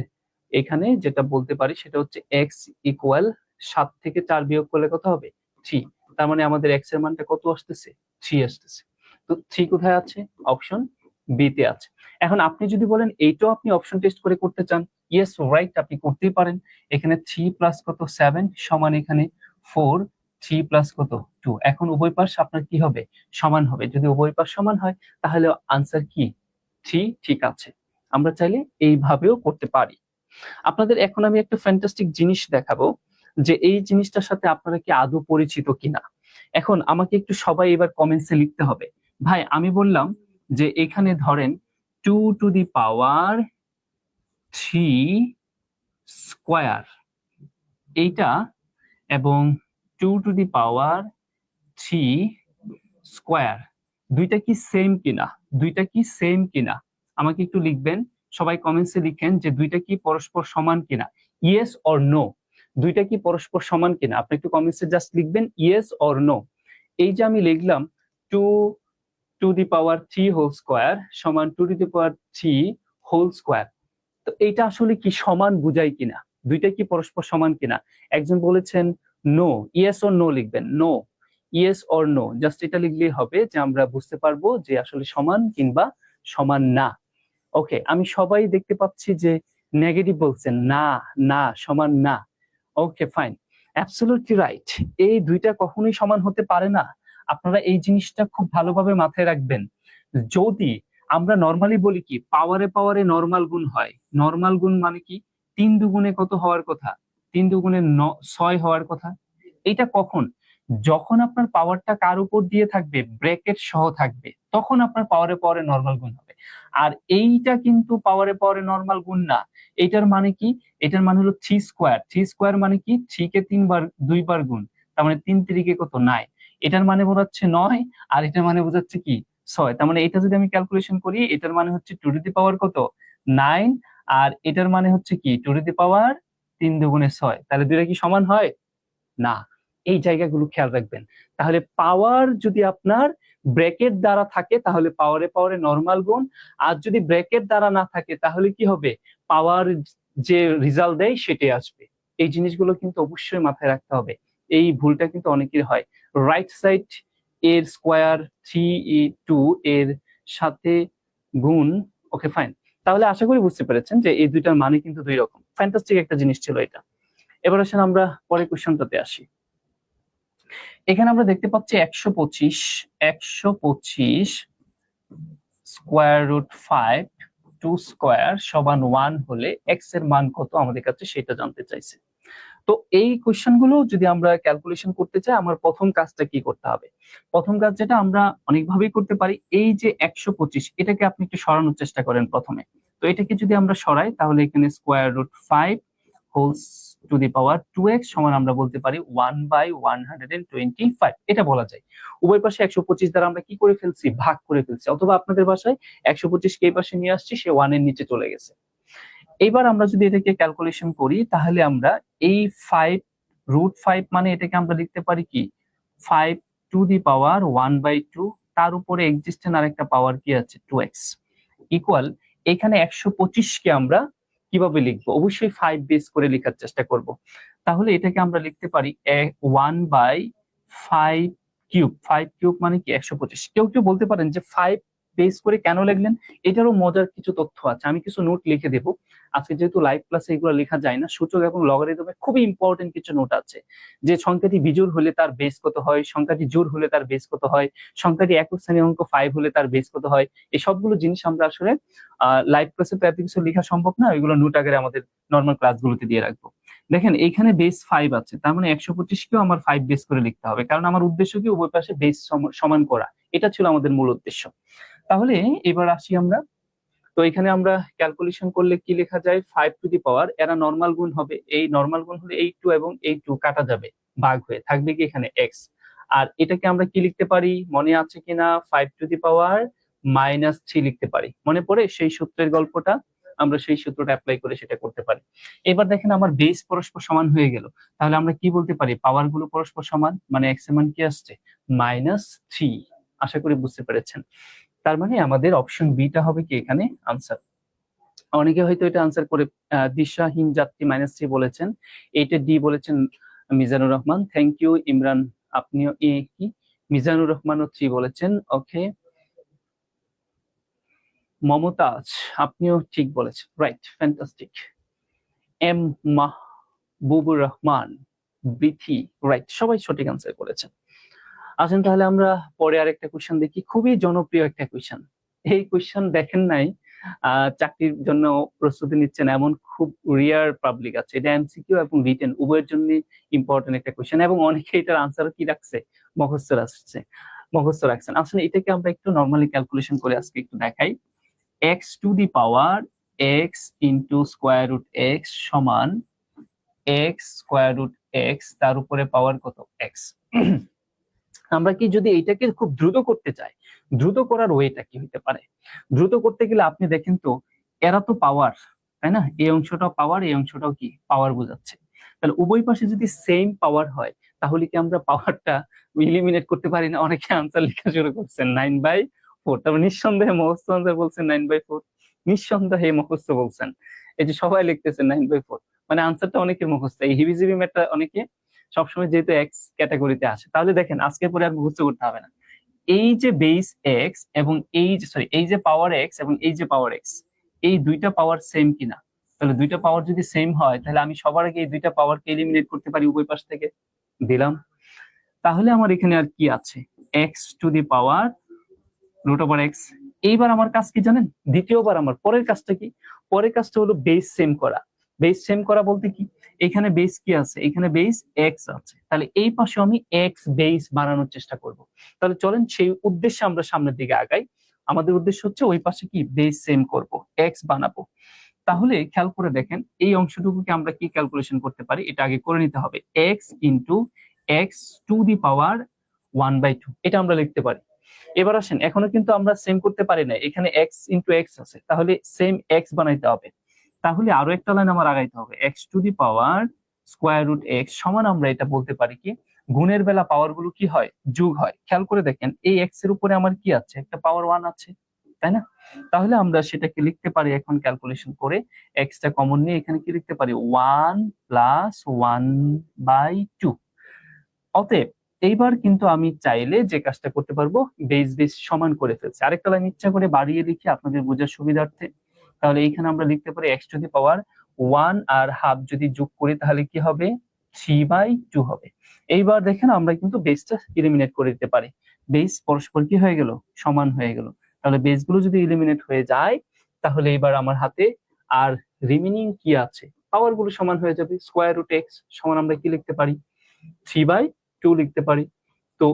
A: এখানে যেটা বলতে পারি সেটা হচ্ছে x ইকুয়াল 7 থেকে 4 বিয়োগ করলে কত হবে 3। তার মানে আমাদের x এর মানটা কত আসতেছে 3 আসতেছে। তো 3 কোথায় আছে, অপশন বি তে আছে। এখন আপনি যদি বলেন এইটাও আপনি অপশন টেস্ট করে করতে চান, ইয়েস রাইট, আপনি করতেই পারেন। এখানে 3 প্লাস কত 7 সমান এখানে 4, 3 প্লাস কত 2। এখন উভয় পাশ আপনার কি হবে সমান হবে, যদি উভয় পাশ সমান হয় তাহলে আনসার কি 3 ঠিক আছে। আমরা চাইলে এইভাবেও করতে পারি। আপনাদের এখন আমি একটা ফ্যান্টাস্টিক জিনিস দেখাবো যে এই জিনিসটার সাথে আপনারা কি আদৌ পরিচিত কিনা। এখন আমাকে একটু সবাই এবার কমেন্টসে লিখতে হবে, ভাই আমি বললাম যে এখানে ধরেন 2^3 স্কোয়ার এইটা এবং 2^3 স্কোয়ার দুইটা কি সেম কিনা, দুইটা কি সেম কিনা আমাকে একটু লিখবেন। সবাই কমেন্টসে লিখেন যে দুইটা কি পরস্পর সমান কিনা, ইয়েস অর নো। দুইটা কি পরস্পর সমান কিনা আপনি একটু কমেন্টসে জাস্ট লিখবেন ইয়েস অর নো। এই যে আমি লিখলাম 2^3 হোল স্কোয়ার সমান 2^3 হোল স্কোয়ার, তো এইটা আসলে কি সমান বুঝায় কিনা, দুইটা কি পরস্পর সমান কিনা। একজন বলেছেন নো, ইয়েস অর নো লিখবেন, no, yes or no, just এটা লিখলেই হবে যে আমরা বুঝতে পারবো যে আসলে সমান কিংবা সমান না। ওকে, আমি সবাই দেখতে পাচ্ছি যে নেগেটিভ বলছেন, না না সমান না। ওকে ফাইন, অ্যাবসলিউটলি রাইট, এই দুইটা কখনোই সমান হতে পারে না। আপনারা এই জিনিসটা খুব ভালোভাবে মাথায় রাখবেন। যদি আমরা নর্মালি বলি কি পাওয়ারে পাওয়ারে নর্মাল গুণ হয়, নর্মাল গুণ মানে কি 3 দুগুণে কত হওয়ার কথা, 3 দুগুণে 6 হওয়ার কথা। এটা কখন, যখন আপনার পাওয়ারটা কার উপর দিয়ে থাকবে ব্র্যাকেট সহ থাকবে তখন আপনার পাওয়ারে পাওয়ারে নর্মাল গুণ হবে। আর এইটা কিন্তু পাওয়ারে পাওয়ারে নর্মাল গুণ না। এটার মানে কি, এটার মানে হলো 3 স্কোয়ার, 3 স্কোয়ার মানে কি 3 কে 2 বার গুণ, তার মানে 3 3 কত 9। এটার মানে বোঝাচ্ছে 9 আর এটার মানে বোঝাচ্ছে কি 6। তার মানে এটা যদি আমি ক্যালকুলেশন করি এটার মানে হচ্ছে 2^পাওয়ার কত 9, আর এটার মানে হচ্ছে কি 2^পাওয়ার 3 দুগুণে 6। তাহলে দুইটা কি সমান হয় না, এই জায়গাগুলো খেয়াল রাখবেন। তাহলে পাওয়ার যদি আপনার ব্র্যাকেট দ্বারা থাকে তাহলে পাওয়ারে পাওয়ারে নরমাল গুণ, আর যদি ব্র্যাকেট দ্বারা না থাকে তাহলে কি হবে পাওয়ার যে রেজাল্ট দেয় সেটাই আসবে। এই জিনিসগুলো কিন্তু অবশ্যই মাথায় রাখতে হবে, এই ভুলটা কিন্তু অনেকের হয়। রাইট সাইড এর স্কোয়ার 3 এর সাথে গুণ, ওকে ফাইন। তাহলে আশা করি বুঝতে পেরেছেন যে এই দুইটার মানে কিন্তু দুই রকম। ফ্যান্টাস্টিক একটা জিনিস ছিল এটা। এবার আসেন আমরা পরের কোশ্চেনটাতে আসি। এখানে আমরা দেখতে পাচ্ছি 125 স্কোয়ার রুট 5 2 স্কোয়ার সমান 1 হলে এক্স এর মান কত আমাদের কাছে সেটা জানতে চাইছে। তো এই কোশ্চেন গুলো যদি আমরা ক্যালকুলেশন করতে চাই আমার প্রথম কাজটা কি করতে হবে, প্রথম কাজ যেটা আমরা অনেকভাবেই করতে পারি, এই যে 125 এটাকে আপনি একটু সরানোর চেষ্টা করেন প্রথমে। তো এটাকে যদি আমরা সরাই তাহলে এখানে square root 5 whole's to the power 2x সমান আমরা বলতে পারি 1/125, এটা বলা যায়। উভয় পাশে 125 দ্বারা আমরা কি করে ফেলছি ভাগ করে ফেলছি, অথবা আপনাদের ভাষায় 125 কে এই পাশে নিয়ে আসছি সে 1 এর নিচে চলে গেছে। এইবার আমরা যদি এটাকে ক্যালকুলেশন করি তাহলে আমরা এই 5 √5 মানে এটাকে আমরা লিখতে পারি কি 5 টু দি পাওয়ার 1/2, তার উপরে এক্সিস্টেন্ট আরেকটা পাওয়ার কি আছে 2x ইকুয়াল এখানে 125 কে আমরা কিভাবে লিখবো, অবশ্যই 5 বেস করে লেখার চেষ্টা করব। তাহলে এটাকে আমরা লিখতে পারি 1/5 কিউব। 5 কিউব মানে কি 125। কেউ কেউ বলতে পারেন যে 5 বেস করে কেন লিখলেন, এটারও মজার কিছু তথ্য আছে, আমি কিছু নোট লিখে দেবো। আজকে যেহেতু লাইভ ক্লাসে এগুলো লেখা যায় না, সূচক এবং লগারিদমে খুবই ইম্পর্টেন্ট কিছু নোট আছে, যে সংখ্যাটি বিজোড় হলে তার বেস কত হয়, সংখ্যাটি জোড় হলে তার বেস কত হয়, সংখ্যাটি একক শ্রেণী অঙ্ক 5 হলে তার বেস কত হয়। এই সবগুলো জিনিস আমরা আসলে লাইভ ক্লাসে তো এত কিছু লেখা সম্ভব না, এগুলো নোট আগে আমাদের নর্মাল ক্লাসগুলোতে দিয়ে রাখবো। দেখেন এইখানে বেস 5 আছে, তার মানে 125কেও আমার 5 বেস করে লিখতে হবে, কারণ আমার উদ্দেশ্য কি উভয় পাশে বেস সমান করা, এটা ছিল আমাদের মূল উদ্দেশ্য। তাহলে এবার আসি আমরা, তো এখানে আমরা ক্যালকুলেশন করলে কি লেখা যায় 5 টু দি পাওয়ার, এরা নর্মাল গুণ হবে, এই নর্মাল গুণ হলে এই 2 এবং এই 2 কাটা যাবে, ভাগ হয়ে থাকবে কি এখানে এক্স। আর এটাকে আমরা কি লিখতে পারি মনে আছে কিনা, 5 টু দি পাওয়ার -3 লিখতে পারি, মনে পড়ে সেই সূত্রের গল্পটা, আমরা সেই সূত্রটা অ্যাপ্লাই করে সেটা করতে পারি। এবার দেখেন আমার বেস পরস্পর সমান হয়ে গেল, তাহলে আমরা কি বলতে পারি পাওয়ার গুলো পরস্পর সমান, মানে এক্স এর মান কি আসছে -3। আশা করি বুঝতে পেরেছেন। তার মানে আমাদের অপশন বিটা হবে কি এখানে আনসার। অনেকে হয়তো এটা আনসার করে দিশাহীন যাত্রী -3 বলেছেন, এইটা ডি বলেছেন মিজানুর রহমান, থ্যাংক ইউ ইমরান, আপনিও এ কি মিজানুর রহমানও 3 বলেছেন, ওকে। মমতাজ আপনিও ঠিক বলেছেন, right, fantastic. M Mahbubur Rahman, Bithi, right, সবাই সঠিক আনসার করেছেন। আসেন তাহলে আমরা পরে আরেকটা কোশ্চেন দেখি, খুবই জনপ্রিয় একটা কোশ্চেন। এই কোশ্চেন দেখেন নাই, চাকরির জন্য প্রস্তুতি নিচ্ছেন এমন খুব রিয়ার পাবলিক আছে, এটা এমসিকিউ এবং রিটেন উভয়ের জন্য ইম্পর্টেন্ট একটা কোশ্চেন, এবং অনেকে এটার আনসার কি রাখছে মুখস্থ রাখছেন। আসলে এটাকে আমরা একটু নর্মালি ক্যালকুলেশন করে আজকে একটু দেখাই। x⁴x সমান x²√x, তার উপরে পাওয়ার কত x। আমরা কি যদি এইটাকে খুব দ্রুত করতে চাই, দ্রুত করার ওয়েটা কি হতে পারে, দ্রুত করতে গেলে আপনি দেখেন তো এরা তো পাওয়ার, তাই না, এই অংশটাও পাওয়ার, এই অংশটাও কি পাওয়ার বোঝাচ্ছে, তাহলে উভয় পাশে যদি সেম পাওয়ার হয় তাহলে কি আমরা পাওয়ারটা ইলিমিনেট করতে পারি না। অনেকে আনসার লেখা শুরু করছেন 9/4, তারপর নিঃসন্দেহে মুখস্থ আনসার বলছেন 9/4, নিঃসন্দেহে মুখস্থ বলছেন, এই যে সবাই লিখতেছেন 9/4, মানে আনসারটা অনেকের মুখস্থ, এই হিবিজিবি ম্যাথটা অনেকে সবসময় যেহেতু এক্স ক্যাটাগরিতে আসে। তাহলে দেখেন আজকে পরে আর মুখস্থ করতে হবে না, এই যে বেস এক্স এবং এই যে এই যে পাওয়ার এক্স এবং এই যে পাওয়ার এক্স, এই দুইটা পাওয়ার সেম কিনা, তাহলে দুইটা পাওয়ার যদি সেম হয় তাহলে আমি সবার আগে এই দুইটা পাওয়ারকে এলিমিনেট করতে পারি উভয় পাশ থেকে, দিলাম। তাহলে আমার এখানে আর কি আছে x⁴x। এইবার আমার কাজ কি জানেন, দ্বিতীয়বার আমার পরের কাজটা কি, পরের কাজটা হলো বেস সেম করা। বেস সেম করা বলতে কি, এখানে বেস কি আছে, এখানে বেস এক্স আছে, তাহলে এই পাশে আমি এক্স বেস বানানোর চেষ্টা করব। তাহলে চলেন সেই উদ্দেশ্যে আমরা সামনের দিকে আগাই। আমাদের উদ্দেশ্য হচ্ছে ওই পাশে কি বেস সেম করব, এক্স বানাবো। তাহলে খেয়াল করে দেখেন এই অংশটুকুকে আমরা কি ক্যালকুলেশন করতে পারি, এটা আগে করে নিতে হবে, x⁴x⁴1/2, এটা আমরা লিখতে পারি। এবার আসেন, এখনো কিন্তু আমরা সেম করতে পারি না, এখানে x⁴x আছে, তাহলে সেম x বানাইতে হবে। তাহলে আরো একটা লাইন আমার আগাইতে হবে, x⁴x সমান আমরা এটা বলতে পারি কি, গুণের বেলা পাওয়ার গুলো কি হয় যোগ হয়। খেয়াল করে দেখেন এই x এর উপরে আমার কি আছে, একটা পাওয়ার 1 আছে, তাই না। তাহলে আমরা সেটাকে লিখতে পারি এখন ক্যালকুলেশন করে, x টা কমন নিয়ে এখানে কি লিখতে পারি 1 + 1/2। অতএব এইবার কিন্তু আমি চাইলে যে কাজটা করতে পারবো, বেস বেস সমান করে ফেলছি। আরেকটা লাইন ইচ্ছা করে বাড়িয়ে লিখি আপনাদের বোঝার সুবিধার্থে, তাহলে এইখানে আমরা লিখতে পারি x⁴1 আর হাফ যদি যোগ করি তাহলে কি হবে 3/2 হবে। এইবার দেখেন আমরা কিন্তু বেসটা এলিমিনেট করে দিতে পারি, বেস পরস্পর কি হয়ে গেল সমান হয়ে গেল। তাহলে বেস গুলো যদি এলিমিনেট হয়ে যায় তাহলে এবার আমার হাতে আর রিমেনিং কি আছে, পাওয়ার গুলো সমান হয়ে যাবে। √x সমান আমরা কি লিখতে পারি 3/2 লিখতে পারি। তো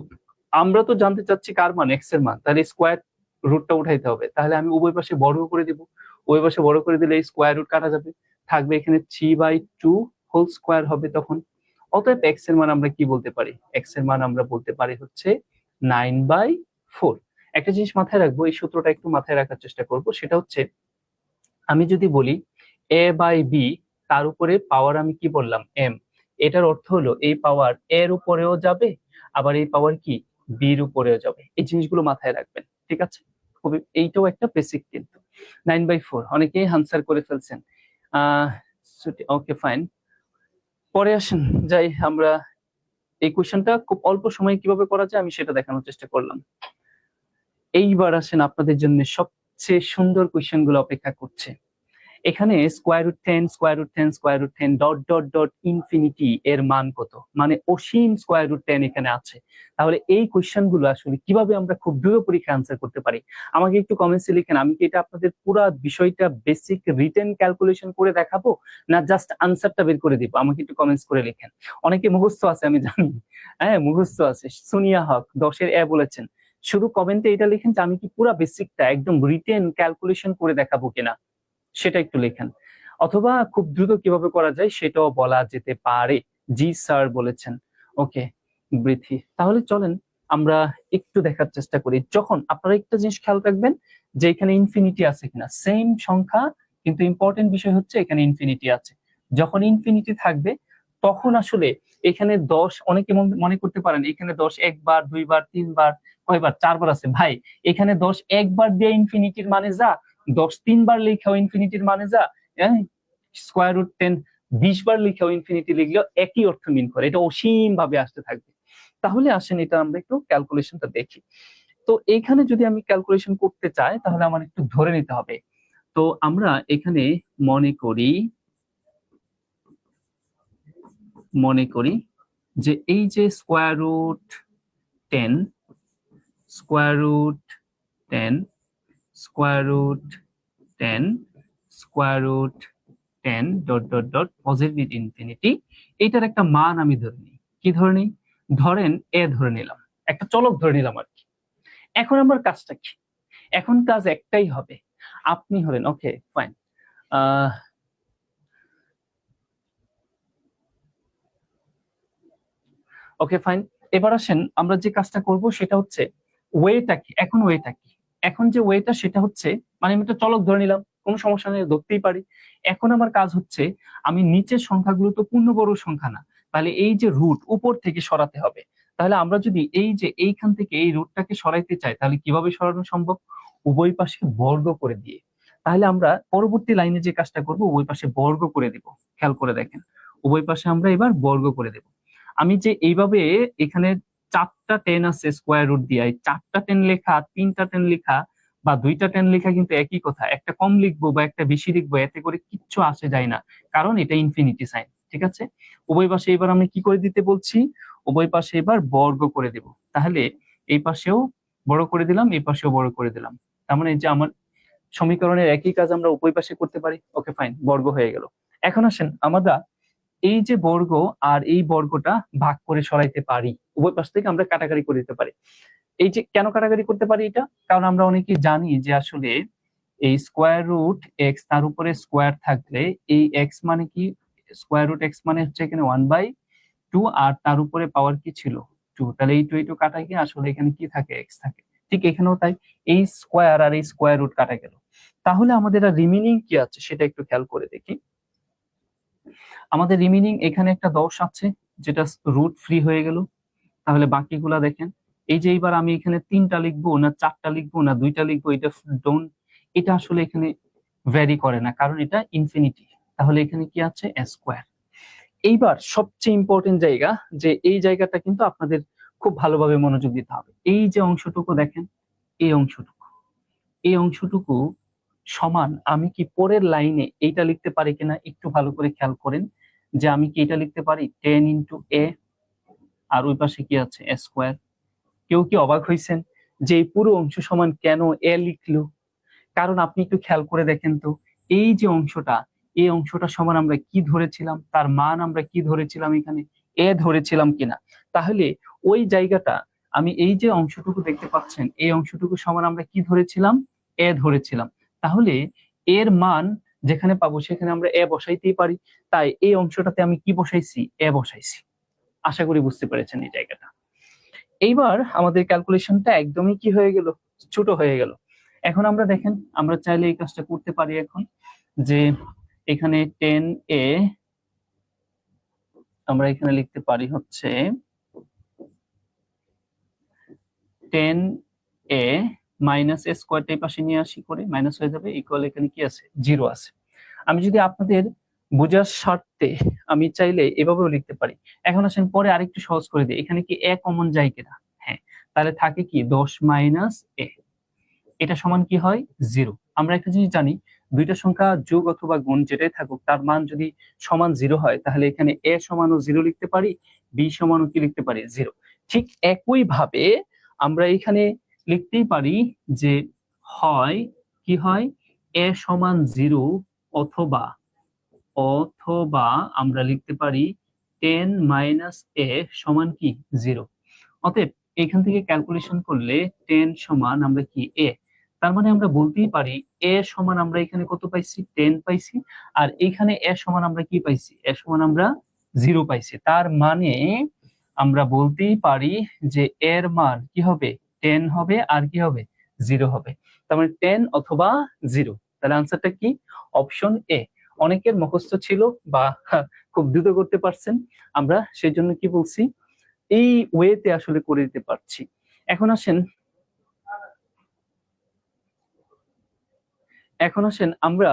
A: আমরা তো জানতে চাচ্ছি কার মান, এক্স এর মান, তাহলে স্কোয়ার রুটটা উঠাইতে হবে, তাহলে আমি উভয় পাশে বড় করে দিব, উভয় পাশে বড় করে দিলে এই স্কোয়ার রুট কাটা যাবে, থাকবে এখানে 3/2 হোল স্কোয়ার হবে তখন। অতএব এক্স এর মান আমরা কি বলতে পারি, এক্স এর মান আমরা বলতে পারি হচ্ছে 9/4। একটা জিনিস মাথায় রাখবো, এই সূত্রটা একটু মাথায় রাখার চেষ্টা করব, সেটা হচ্ছে আমি যদি বলি এ বাই বি, তার উপরে পাওয়ার আমি কি বললাম এম। এটার অর্থ হলো এই পাওয়ার এর উপরেও যাবে, আবার এই পাওয়ার কি বির উপরেও যাবে। এই জিনিসগুলো মাথায় রাখবেন, ঠিক আছে? খুবই, এইটাও একটা বেসিক কিন্তু। 9/4 অনেকেই আনসার করে ফেলছেন। ওকে ফাইন, পরে আসেন যাই আমরা। এই কোয়েশ্চেনটা খুব অল্প সময়ে কিভাবে করা যায় আমি সেটা দেখানোর চেষ্টা করলাম। এইবার আসেন, আপনাদের জন্য সবচেয়ে সুন্দর কোয়েশ্চেন গুলো অপেক্ষা করছে। এখানে √10 √10 √10 ডট ডট ডট ইনফিনিটি এর মান কত, মানে অসীম √10 এখানে আছে। তাহলে এই কোয়েশ্চেন গুলো আসলে কিভাবে আমরা খুব দ্রুত পরীক্ষা আনসার করতে পারি, আমাকে একটু কমেন্টসে লিখেন। আমি কি এটা আপনাদের পুরো বিষয়টা বেসিক রিটেন ক্যালকুলেশন করে দেখাবো, না জাস্ট আনসারটা বের করে দিব? আমাকে একটু কমেন্টস করে লিখেন। অনেকে মুখস্থ আছে আমি জানি, হ্যাঁ মুখস্থ আছে। সুনিয়া হক 10-এর এ বলেছেন। শুধু কমেন্টে এটা লিখেন যে আমি কি পুরো বেসিকটা একদম রিটেন ক্যালকুলেশন করে দেখাবো কিনা, সেটা একটু লেখেন। অথবা খুব দ্রুত কিভাবে করা যায় সেটাও বলা যেতে পারে। জি স্যার বলেছেন। ওকে বৃথি, তাহলে চলেন আমরা একটু দেখার চেষ্টা করি। যখন আপনারা একটা জিনিস খেয়াল রাখবেন যে এখানে ইনফিনিটি আছে কিনা, সেম সংখ্যা কিন্তু ইম্পর্টেন্ট বিষয় হচ্ছে এখানে ইনফিনিটি আছে। যখন ইনফিনিটি থাকবে তখন আসলে এখানে 10, অনেকে মনে করতে পারেন এখানে 10 একবার, দুইবার, তিনবার, কয়বার, 4বার আছে। ভাই এখানে 10 একবার দিয়ে ইনফিনিটির মানে যা, 10 3বার লিখাও ইনফিনিটির মানে যা, √10 20বার লিখাও ইনফিনিটি লিখলেও একই অর্থ মিন করে, এটা অসীম ভাবে আসতে থাকবে। তাহলে আসেন এটা আমরা একটু ক্যালকুলেশনটা দেখি। তো এইখানে যদি আমি ক্যালকুলেশন করতে চাই তাহলে আমার একটু ধরে নিতে হবে। তো আমরা এখানে মনে করি যে এই যে √10 √10 √10 √10 dot dot dot positive infinity, এটার একটা মান আমি ধরে নিই। কি ধরে নিই? ধরেন এ ধরে নিলাম, একটা চলক ধরে নিলাম আর কি। এখন আমার কাজটা কি? এখন কাজ একটাই হবে। আপনি হলেন, ওকে ফাইন, ওকে ফাইন। এবার আসেন আমরা যে কাজটা করব সেটা হচ্ছে ওয়েটা কি। এখন ওয়েটা কি? এখন যে ওয়েটা সেটা হচ্ছে, মানে আমি একটা চলক ধরে নিলাম, কোনো সমস্যা নেই, ধরতেই পারি। এখন আমার কাজ হচ্ছে আমি নিচের সংখ্যাগুলো তো পূর্ণবর্গ সংখ্যা না, তাহলে এই যে রুট উপর থেকে সরাতে হবে। তাহলে আমরা যদি এই যে এইখান থেকে এই রুটটাকে সরাইতে চাই তাহলে কিভাবে সরানো সম্ভব? উভয় পাশে বর্গ করে দিয়ে। তাহলে আমরা পরবর্তী লাইনে যে কাজটা করব, উভয় পাশে বর্গ করে দিব। খেয়াল করে দেখেন, উভয় পাশে আমরা এবার বর্গ করে দেব। আমি যে এইভাবে এখানে 4টা 10 আছে স্কোয়ার রুট দিয়ে, 4টা 10 লেখা, 3টা 10 লেখা বা 2টা 10 লেখা কিন্তু একই কথা। একটা কম লিখবো বা একটা বেশি লিখবো এতে করে কিচ্ছু আসে যায় না, কারণ এটা ইনফিনিটি সাইন। ঠিক আছে, উভয় পাশে এবার আমি কি করে দিতে বলছি? উভয় পাশে এবার বর্গ করে দেব। তাহলে এই পাশেও বড় করে দিলাম, এই পাশেও বড় করে দিলাম। তার মানে যে আমার সমীকরণের একই কাজ আমরা উভয় পাশে করতে পারি। ওকে ফাইন, বর্গ হয়ে গেল। এখন আসেন আমরা এই যে বর্গ আর এই বর্গটা ভাগ করে সরাইতে পারি, উভয় পাশ থেকে আমরা কাটাকাটি করে দিতে পারি। এই যে কেন কাটাকাটি করতে পারি এটা, কারণ আমরা অনেকেই জানি যে আসলে এই √x তার উপরে স্কোয়ার থাকলে এই x মানে কি, √x মানে হচ্ছে এখানে 1/2, আর তার উপরে পাওয়ার কি ছিল 2, তাহলে এই 2 এই 2 কাটা গিয়ে আসলে এখানে কি থাকে, x থাকে। ঠিক এখানেও তাই, এই স্কোয়ার আর এই স্কোয়ার রুট কাটা গেল। তাহলে আমাদের আর রিমেইনিং কি আছে সেটা একটু খেয়াল করে দেখি। আমাদের রিমেইনিং এখানে একটা 10 আছে যেটা রুট ফ্রি হয়ে গেল। তাহলে বাকিগুলা দেখেন, এই যে এইবার আমি এখানে 3টা লিখবো না 4টা লিখবো না 2টা লিখবো, এটা ডোন্ট, এটা আসলে এখানে ভ্যারি করে না, কারণ এটা ইনফিনিটি। তাহলে এখানে কি আছে, স্কোয়ার। এইবার সবচেয়ে ইম্পর্টেন্ট জায়গা, যে এই জায়গাটা কিন্তু আপনাদের খুব ভালোভাবে মনোযোগ দিতে হবে। এই যে অংশটুকু দেখেন, এই অংশটুকু, এই অংশটুকু সমান আমি কি পরের লাইনে এইটা লিখতে পারি কিনা একটু ভালো করে খেয়াল করেন, যে আমি কি এটা লিখতে পারি 10 ইন্টু এ, আর ওই পাশে কি আছে স্কোয়ার। কেউ কি অবাক হয়েছেন যে এই পুরো অংশ সমান কেন এ লিখলো? কারণ আপনি একটু খেয়াল করে দেখেন তো, এই যে অংশটা, এই অংশটা সমান আমরা কি ধরেছিলাম, তার মান আমরা কি ধরেছিলাম, এখানে এ ধরেছিলাম কিনা। তাহলে ওই জায়গাটা, আমি এই যে অংশটুকু দেখতে পাচ্ছেন এই অংশটুকু সমান আমরা কি ধরেছিলাম, এ ধরেছিলাম। তাহলে এর মান যেখানে পাবো সেখানে আমরা এ বসাইতেই পারি। তাই এই অংশটাতে আমি কি বসাইছি, এ বসাইছি। আশা করি বুঝতে পেরেছেন এই জায়গাটা। এইবার আমাদের ক্যালকুলেশনটা একদমই কি হয়ে গেল, ছোট হয়ে গেল। এখন আমরা দেখেন, আমরা চাইলে এই কাজটা করতে পারি এখন, যে এখানে 10a আমরা এখানে লিখতে পারি হচ্ছে 10a মাইনাস a স্কোয়ারটা এই পাশে নিয়ে আসি করে মাইনাস হয়ে যাবে, ইকুয়াল এখানে কি আছে 0 আছে। আমি যদি আপনাদের বোঝার স্বার্থে আমি চাইলে এভাবেও লিখতে পারি। এখন আসেন পরে আরেকটু সহজ করে দিই, এখানে কি a কমন যায় কিনা? হ্যাঁ, তাহলে থাকে কি 10 মাইনাস a, এটা সমান কি হয় 0। আমরা একটা জিনিস জানি, দুইটা সংখ্যা যোগ অথবা গুণ যেটাই থাকুক তার মান যদি সমান 0 হয় তাহলে এখানে a সমানও 0 লিখতে পারি, b সমানও কি লিখতে পারি 0। ঠিক একই ভাবে আমরা এখানে লিখতেই পারি যে হয় কি হয় a সমান 0 অথবা অথবা আমরা লিখতে পারি 10 মাইনাস a সমান কি 0। অতএব এখান থেকে ক্যালকুলেশন করলে 10 সমান আমরা কি a, তার মানে আমরা বলতেই পারি a সমান আমরা এখানে কত পাইছি 10 পাইছি, আর এখানে a সমান আমরা কি পাইছি a সমান আমরা 0 পাইছি। তার মানে আমরা বলতেই পারি যে এর মান কি হবে 10 হবে আর কি হবে 0 হবে। তার মানে 10 অথবা 0। তাহলে আনসারটা কি অপশন এ। অনেকের মুখস্থ ছিল বা খুব দ্রুত করতে পারছেন, আমরা সেই জন্য কি বলছি এই ওয়েতে আসলে করে দিতে পারছি। এখন আসেন আমরা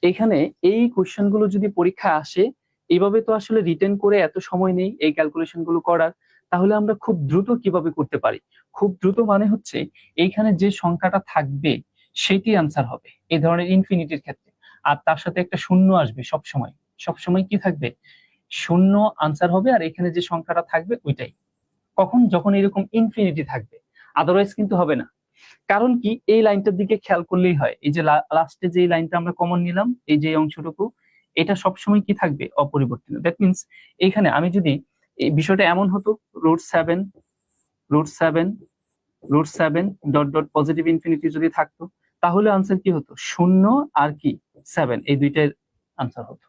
A: এখানে এই কোশ্চেন গুলো যদি পরীক্ষা আসে এইভাবে তো আসলে রিটেন করে এত সময় নেই এই ক্যালকুলেশন গুলো করার, তাহলে আমরা খুব দ্রুত কিভাবে করতে পারি? খুব দ্রুত মানে হচ্ছে এইখানে যে সংখ্যাটা থাকবে সেটি আনসার হবে এই ধরনের ইনফিনিটির ক্ষেত্রে, আর তার সাথে একটা শূন্য আসবে সবসময়। সবসময় কি থাকবে শূন্য আনসার হবে, আর এখানে যে সংখ্যাটা থাকবে ওইটাই। কখন? যখন এরকম ইনফিনিটি থাকবে, আদারওয়াইজ কিন্তু হবে না। কারণ কি এই লাইনটার দিকে খেয়াল করলেই হয়, এই যে লাস্টে যে লাইনটা আমরা কমন নিলাম এই যে অংশটুকু, এটা সবসময় কি থাকবে অপরিবর্তিত। দ্যাট মিনস এইখানে আমি যদি এই বিষয়টা এমন হতো √7 √7 √7 ডট ডট পজিটিভ ইনফিনিটি যদি থাকতো তাহলে আনসার কি হতো 0 আর কি 7, এই দুইটার আনসার হতো।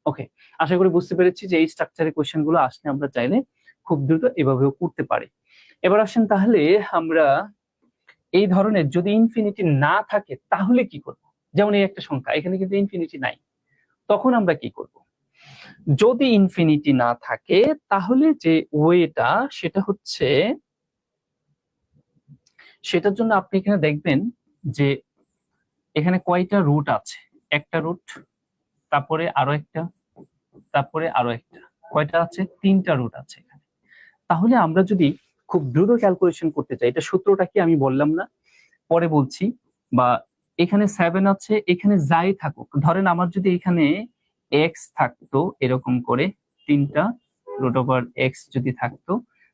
A: ওকে, আশা করি বুঝতে পেরেছি যে এই স্ট্রাকচারের কোশ্চেন গুলো আসলে আমরা চাইলে খুব দ্রুত এভাবেও করতে পারি। এবার আসেন তাহলে আমরা এই ধরনের যদি ইনফিনিটি না থাকে তাহলে কি করব? যেমন এই একটা সংখ্যা এখানে কিন্তু ইনফিনিটি নাই, তখন আমরা কি করব? যদি ইনফিনিটি না থাকে তাহলে যে ওয়েটা সেটা হচ্ছে, সেটার জন্য আপনি এখানে দেখবেন যে এখানে কয়টা রুট আছে, একটা রুট, তারপরে আরো একটা, তারপরে আরো একটা, কয়টা আছে তিনটা রুট আছে এখানে। তাহলে আমরা যদি খুব দ্রুত ক্যালকুলেশন করতে চাই, এটা সূত্রটা কি আমি বললাম না, পরে বলছি, বা এখানে 7 আছে, এখানে যাই থাকুক, ধরেন আমার যদি এখানে এক্স থাকতো এরকম করে তিনটা √x যদি থাকতো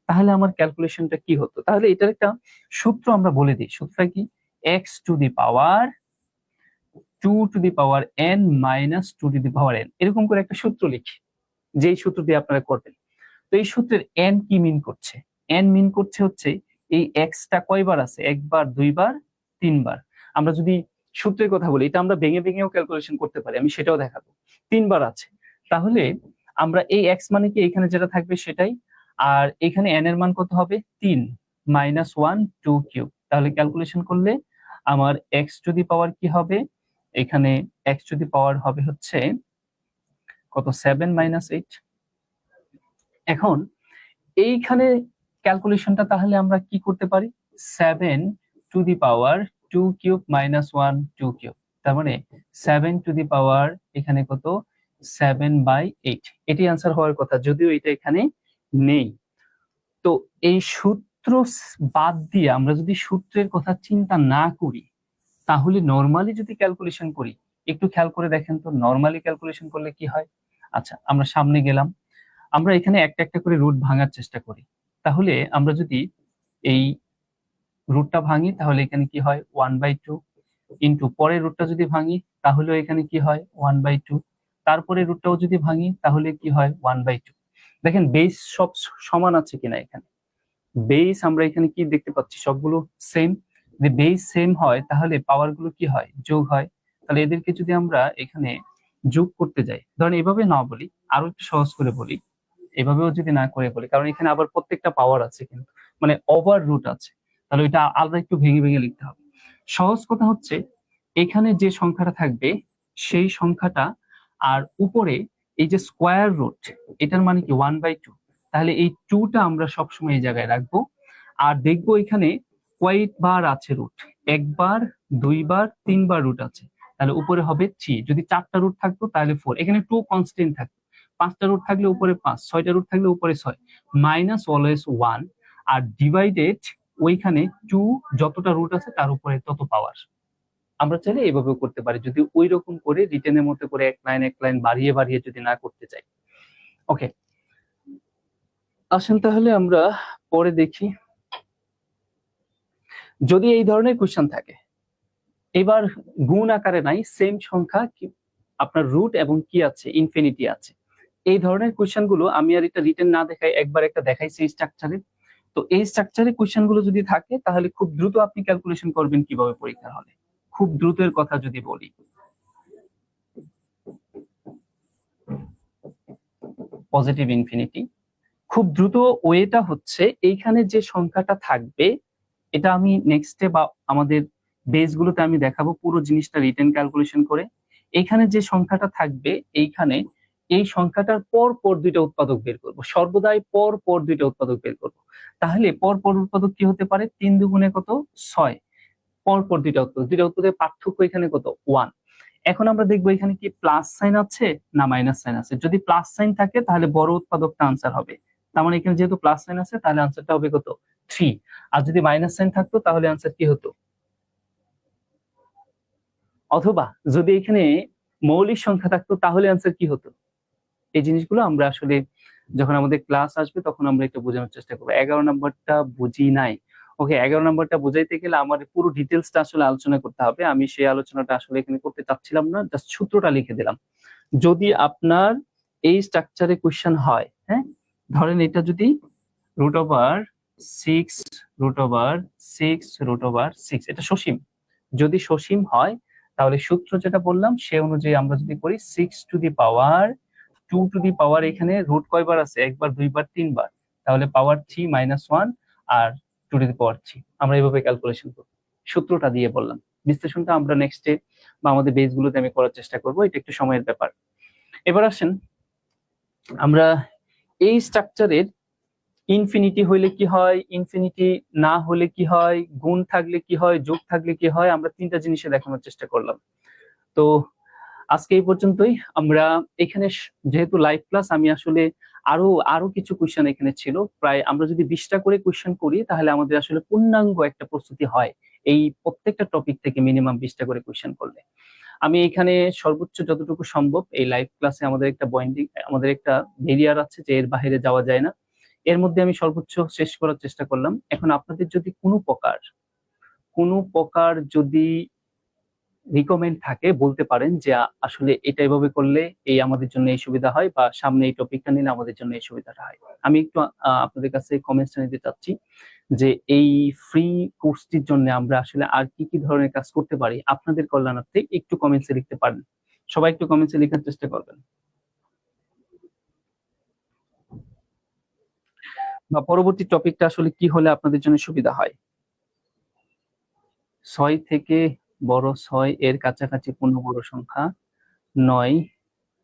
A: তাহলে আমার ক্যালকুলেশনটা কি হতো? তাহলে এটার একটা সূত্র আমরা বলে দিই। সূত্রটা কি x⁴n মাইনাস 2⁴n, এরকম করে একটা সূত্র লিখি, যেই সূত্র দিয়ে আপনারা করবেন। তো এই সূত্রের n কি মিন করছে? n মিন করছে হচ্ছে এই এক্সটা কয়বার আছে, একবার, দুইবার, তিনবার। আমরা যদি সূত্রের কথা বলি, এটা আমরা ভেঙে ভেঙেও ক্যালকুলেশন করতে পারি, আমি সেটাও দেখাবো। তিনবার আছে, তাহলে আমরা এই এক্স মানে কি এখানে যেটা থাকবে সেটাই, আর এখানে n এর মান কত হবে 3 মাইনাস 1 2³ তাহলে ক্যালকুলেশন করলে আমার x⁴ কি হবে, এখানে x⁴ হবে হচ্ছে কত 7 মাইনাস 8। এখন এইখানে ক্যালকুলেশনটা তাহলে আমরা কি করতে পারি 7⁴2³ মাইনাস 1 2³, তার মানে 7⁴ এখানে কত 7/8, এটি আনসার হওয়ার কথা, যদিও এটা এখানে নেই। তো এই সূত্র বাদ দিয়ে আমরা যদি সূত্রের কথা চিন্তা না করি তাহলে নরমালি যদি ক্যালকুলেশন করি, একটু খেয়াল করে দেখেন তো নরমালি ক্যালকুলেশন করলে কি হয়। আচ্ছা, আমরা সামনে গেলাম, আমরা এখানে একটা একটা করে রুট ভাঙার চেষ্টা করি। তাহলে আমরা যদি এই রুটটা ভাঙি তাহলে এখানে কি হয় 1/2, ইন্টু পরের রুটটা যদি ভাঙি তাহলে এখানে কি হয় 1/2, তারপরে রুটটাও যদি ভাঙি তাহলে কি হয় 1/2। দেখেন বেস সব সমান আছে কিনা, এখানে বেস আমরা এখানে কি দেখতে পাচ্ছি সবগুলো সেম। যদি বেস সেম হয় তাহলে পাওয়ার গুলো কি হয় যোগ হয়। তাহলে এদেরকে যদি আমরা এখানে যোগ করতে যাই, ধরেন এভাবে না বলি, আরো একটু সহজ করে বলি, এভাবেও যদি না করে বলি, কারণ এখানে আবার প্রত্যেকটা পাওয়ার আছে কিন্তু মানে ওভার রুট আছে, তাহলে এটা আলাদা একটু ভেঙে ভেঙে লিখতে হবে। সহজ কথা হচ্ছে এখানে যে সংখ্যাটা থাকবে সেই সংখ্যাটা আর উপরে এই যে স্কোয়ার রুট, এটার মানে কি 1/2। তাহলে এই 2টা আমরা সবসময় এই জায়গায় রাখবো। আর দেখবো এখানে কয়বার আছে রুট, একবার, দুইবার, তিনবার রুট আছে, তাহলে উপরে হবে 3। যদি 4টা রুট থাকতো তাহলে 4, এখানে 2 কনস্ট্যান্ট থাকতো। 5টা রুট থাকলে উপরে 5, 6টা রুট থাকলে উপরে 6, মাইনাস অলওয়েজ 1, আর ডিভাইডেড ওইখানে 2, যতটা রুট আছে তার উপরে তত পাওয়ার। আমরা চাইলে এভাবেও করতে পারি, যদি ওই রকম করে রিটেনের মতো করে এক লাইন বাড়িয়ে বাড়িয়ে যদি না করতে চাই। ওকে, আসেন তাহলে আমরা পরে দেখি। যদি এই ধরনের কোশ্চেন থাকে, এবার গুণ আকারে নাই, সেম সংখ্যা আপনার রুট এবং কি আছে, ইনফিনিটি আছে, এই ধরনের কোশ্চেন গুলো আমি আর এটা রিটেন না দেখাই, একবার একটা দেখাইছি স্ট্রাকচারে। তো এই স্ট্রাকচারে কোশ্চেন গুলো যদি থাকে তাহলে খুব দ্রুত আপনি ক্যালকুলেশন করবেন কিভাবে পরীক্ষার হলে। খুব দ্রুতের কথা যদি বলি, পজিটিভ ইনফিনিটি, খুব দ্রুত ওয়েটা হচ্ছে এইখানে যে সংখ্যাটা থাকবে, এটা আমি নেক্সটে বা আমাদের বেসগুলোতে আমি দেখাবো পুরো জিনিসটা রিটেন ক্যালকুলেশন করে। এইখানে যে সংখ্যাটা থাকবে, এইখানে এই সংখ্যাটার পর পর দুইটা উৎপাদক বের করব, সর্বদাই পর পর দুইটা উৎপাদক বের করব। তাহলে পর পর উৎপাদক কি হতে পারে, 3 দুগুণে কত, 6, পর পর দুইটা উৎপাদকের পার্থক্য এখানে কত, 1। এখন আমরা দেখবো এখানে কি প্লাস সাইন আছে না মাইনাস সাইন আছে। যদি প্লাস সাইন থাকে তাহলে বড় উৎপাদকটা আনসার হবে, তার মানে এখানে যেহেতু প্লাস সাইন আছে তাহলে আনসারটা হবে কত, 3। আর যদি মাইনাস সাইন থাকতো তাহলে আনসার কি হতো, অথবা যদি এখানে মৌলিক সংখ্যা থাকতো তাহলে আনসার কি হতো। এই জিনিসগুলো আমরা আসলে যখন আমাদের ক্লাস আসবে তখন আমরা একটু বোঝানোর চেষ্টা করবো। 11 নম্বরটা বুঝি নাই। ওকে, 11 নম্বরটা বুঝাইতে গেলে আমার পুরো ডিটেলসটা আসলে আলোচনা করতে হবে। আমি সেই আলোচনাটা আসলে এখানে করতে চাচ্ছিলাম না, জাস্ট সূত্রটা লিখে দিলাম। যদি আপনার এই স্ট্রাকচারে কোশ্চেন হয়, হ্যাঁ, ধরেন এটা যদি রুট ওভার 6 √6 এটা সসীম, যদি সসীম হয় তাহলে সূত্র যেটা বললাম সে অনুযায়ী আমরা যদি করি 6 two the power 2 to the পাওয়ার, এখানে রুট কয়বার আছে, একবার, দুইবার, তিনবার, তাহলে পাওয়ার 3 - 1 আর 2 টু দি পাওয়ার 3। আমরা এইভাবে ক্যালকুলেশন করব, সূত্রটা দিয়ে বললাম। বিশ্লেষণটা আমরা নেক্সটে বা আমাদের বেসগুলোতে আমি করার চেষ্টা করব, এটা একটু সময়ের ব্যাপার। এবার আসেন আমরা এই স্ট্রাকচারের ইনফিনিটি হইলে কি হয়, ইনফিনিটি না হলে কি হয়, গুণ থাকলে কি হয়, যোগ থাকলে কি হয়, আমরা 3টা জিনিসে দেখানোর চেষ্টা করলাম। তো আজকে এই পর্যন্তই। আমরা এখানে যেহেতু লাইভ ক্লাস, আমি আসলে আরো কিছু কোশ্চেন এখানে ছিল, প্রায় আমরা যদি 20টা করে কোশ্চেন করি তাহলে আমাদের আসলে পূর্ণাঙ্গ একটা প্রস্তুতি হয় এই প্রত্যেকটা টপিক থেকে মিনিমাম 20টা করে কোশ্চেন করলে। আমি এখানে সর্বোচ্চ যতটুকু সম্ভব এই লাইভ ক্লাসে আমাদের একটা বন্ডিং, আমাদের একটা ব্যারিয়ার আছে যে এর বাইরে যাওয়া যায় না, এর মধ্যে আমি সর্বোচ্চ শেষ করার চেষ্টা করলাম। এখন আপনাদের যদি কোনো প্রকার যদি রিকমেন্ড থাকে বলতে পারেন যে আসলে এটা এভাবে করলে এই আমাদের জন্য এই সুবিধা হয়, বা সামনে এই টপিকটা নিলে আমাদের জন্য এই সুবিধাটা হয়। আমি একটু আপনাদের কাছে কমেন্টস নিতে চাচ্ছি যে এই ফ্রি কোর্সটির জন্য আমরা আসলে আর কি কি ধরনের কাজ করতে পারি আপনাদের কল্যাণার্থে, একটু কমেন্টসে লিখতে পারেন। সবাই একটু কমেন্টসে লেখার চেষ্টা করবেন, বা পরবর্তী টপিকটা আসলে কি হলে আপনাদের জন্য সুবিধা হয়। 6 থেকে বড় 6 এর কাছাকাছি পূর্ণ বড় সংখ্যা 9,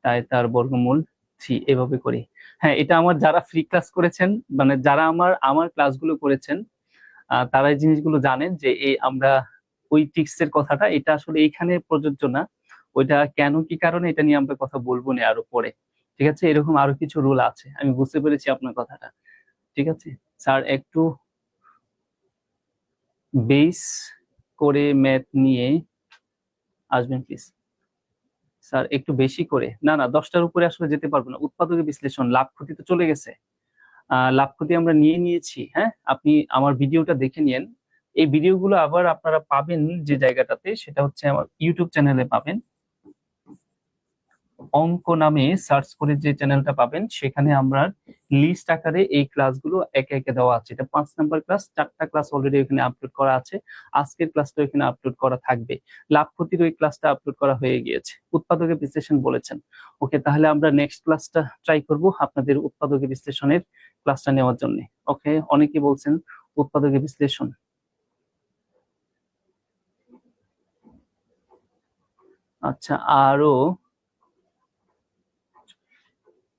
A: তাই তার বর্গমূল 3, এভাবে করি। হ্যাঁ, এটা আমার যারা ফ্রি ক্লাস করেছেন, মানে যারা আমার ক্লাসগুলো করেছেন, তারা এই জিনিসগুলো জানেন যে এই আমরা ওই টিক্সের কথাটা, এটা আসলে এইখানে প্রযোজ্য না, ওইটা কেন কি কারণে এটা নিয়ে আমরা কথা বলবো না আরো পরে। ঠিক আছে, এরকম আরো কিছু রুল আছে, আমি বুঝতে পেরেছি আপনার কথাটা। ঠিক আছে স্যার, একটু বেস করে ম্যাথ নিয়ে আসবেন প্লিজ। স্যার একটু বেশি করে, না 10টার উপরে আসলে যেতে পারবো না, উৎপাদকের বিশ্লেষণ, লাভ ক্ষতি তো চলে গেছে, লাভ ক্ষতি আমরা নিয়ে নিয়েছি। হ্যাঁ, আপনি আমার ভিডিওটা দেখে নিন। এই ভিডিওগুলো আবার আপনারা পাবেন যে জায়গাটাতে, সেটা হচ্ছে আমার ইউটিউব চ্যানেলে পাবেন, অঙ্ক নামে সার্চ করে যে চ্যানেলটা পাবেন সেখানে আমরা লিস্ট আকারে এই ক্লাসগুলো একে একে দেওয়া আছে। এটা 5 নাম্বার ক্লাস, 4টা ক্লাস অলরেডি এখানে আপলোড করা আছে, আজকের ক্লাসটা এখানে আপলোড করা থাকবে, লাভ ক্ষতির ওই ক্লাসটা আপলোড করা হয়ে গিয়েছে, উৎপাদকের বিশ্লেষণ বলেছেন। ওকে, তাহলে আমরা নেক্সট ক্লাসটা ট্রাই করব আপনাদের উৎপাদকের বিশ্লেষণের ক্লাসটা নেওয়ার জন্য। ওকে, অনেকে বলছেন উৎপাদকের বিশ্লেষণ। আচ্ছা, আরো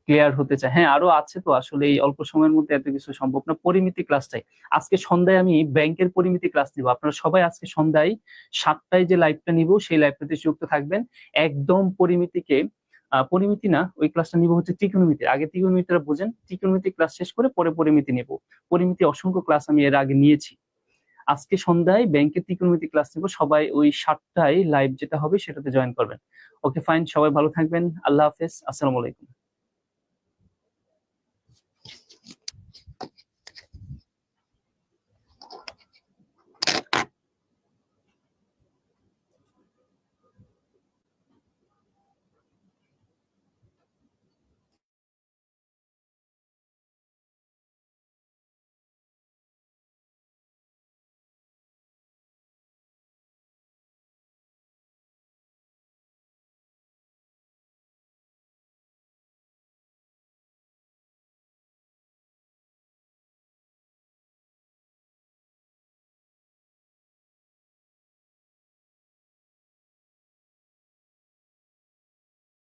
A: ক্লিয়ার হতে চায়। হ্যাঁ, আরো আছে তো, আসলে এই অল্প সময়ের মধ্যে এত কিছু সম্ভব না। পরিমিতি ক্লাসটাই আজকে সন্ধ্যায় আমি ব্যাংকের পরিমিতি ক্লাস নিব। আপনারা সবাই আজকে সন্ধ্যায় 7টায় যে লাইভটা নিব সেই লাইভটাতে যুক্ত থাকবেন। একদম পরিমিতিকে পরিমিতি না, ওই ক্লাসটা নিব হচ্ছে ত্রিকোণমিতি। আগে ত্রিকোণমিতিটা বুঝেন, ত্রিকোণমিতি ক্লাস শেষ করে পরে পরিমিতি নিব। পরিমিতি অসংখ্য ক্লাস আমি এর আগে নিয়েছি। আজকে সন্ধ্যায় ব্যাংকের ত্রিকোণমিতি ক্লাস নিব। সবাই ওই 7টায় লাইভ যেটা হবে সেটাতে জয়েন করবেন। ওকে ফাইন, সবাই ভালো থাকবেন। আল্লাহ হাফেজ, আসসালামু আলাইকুম।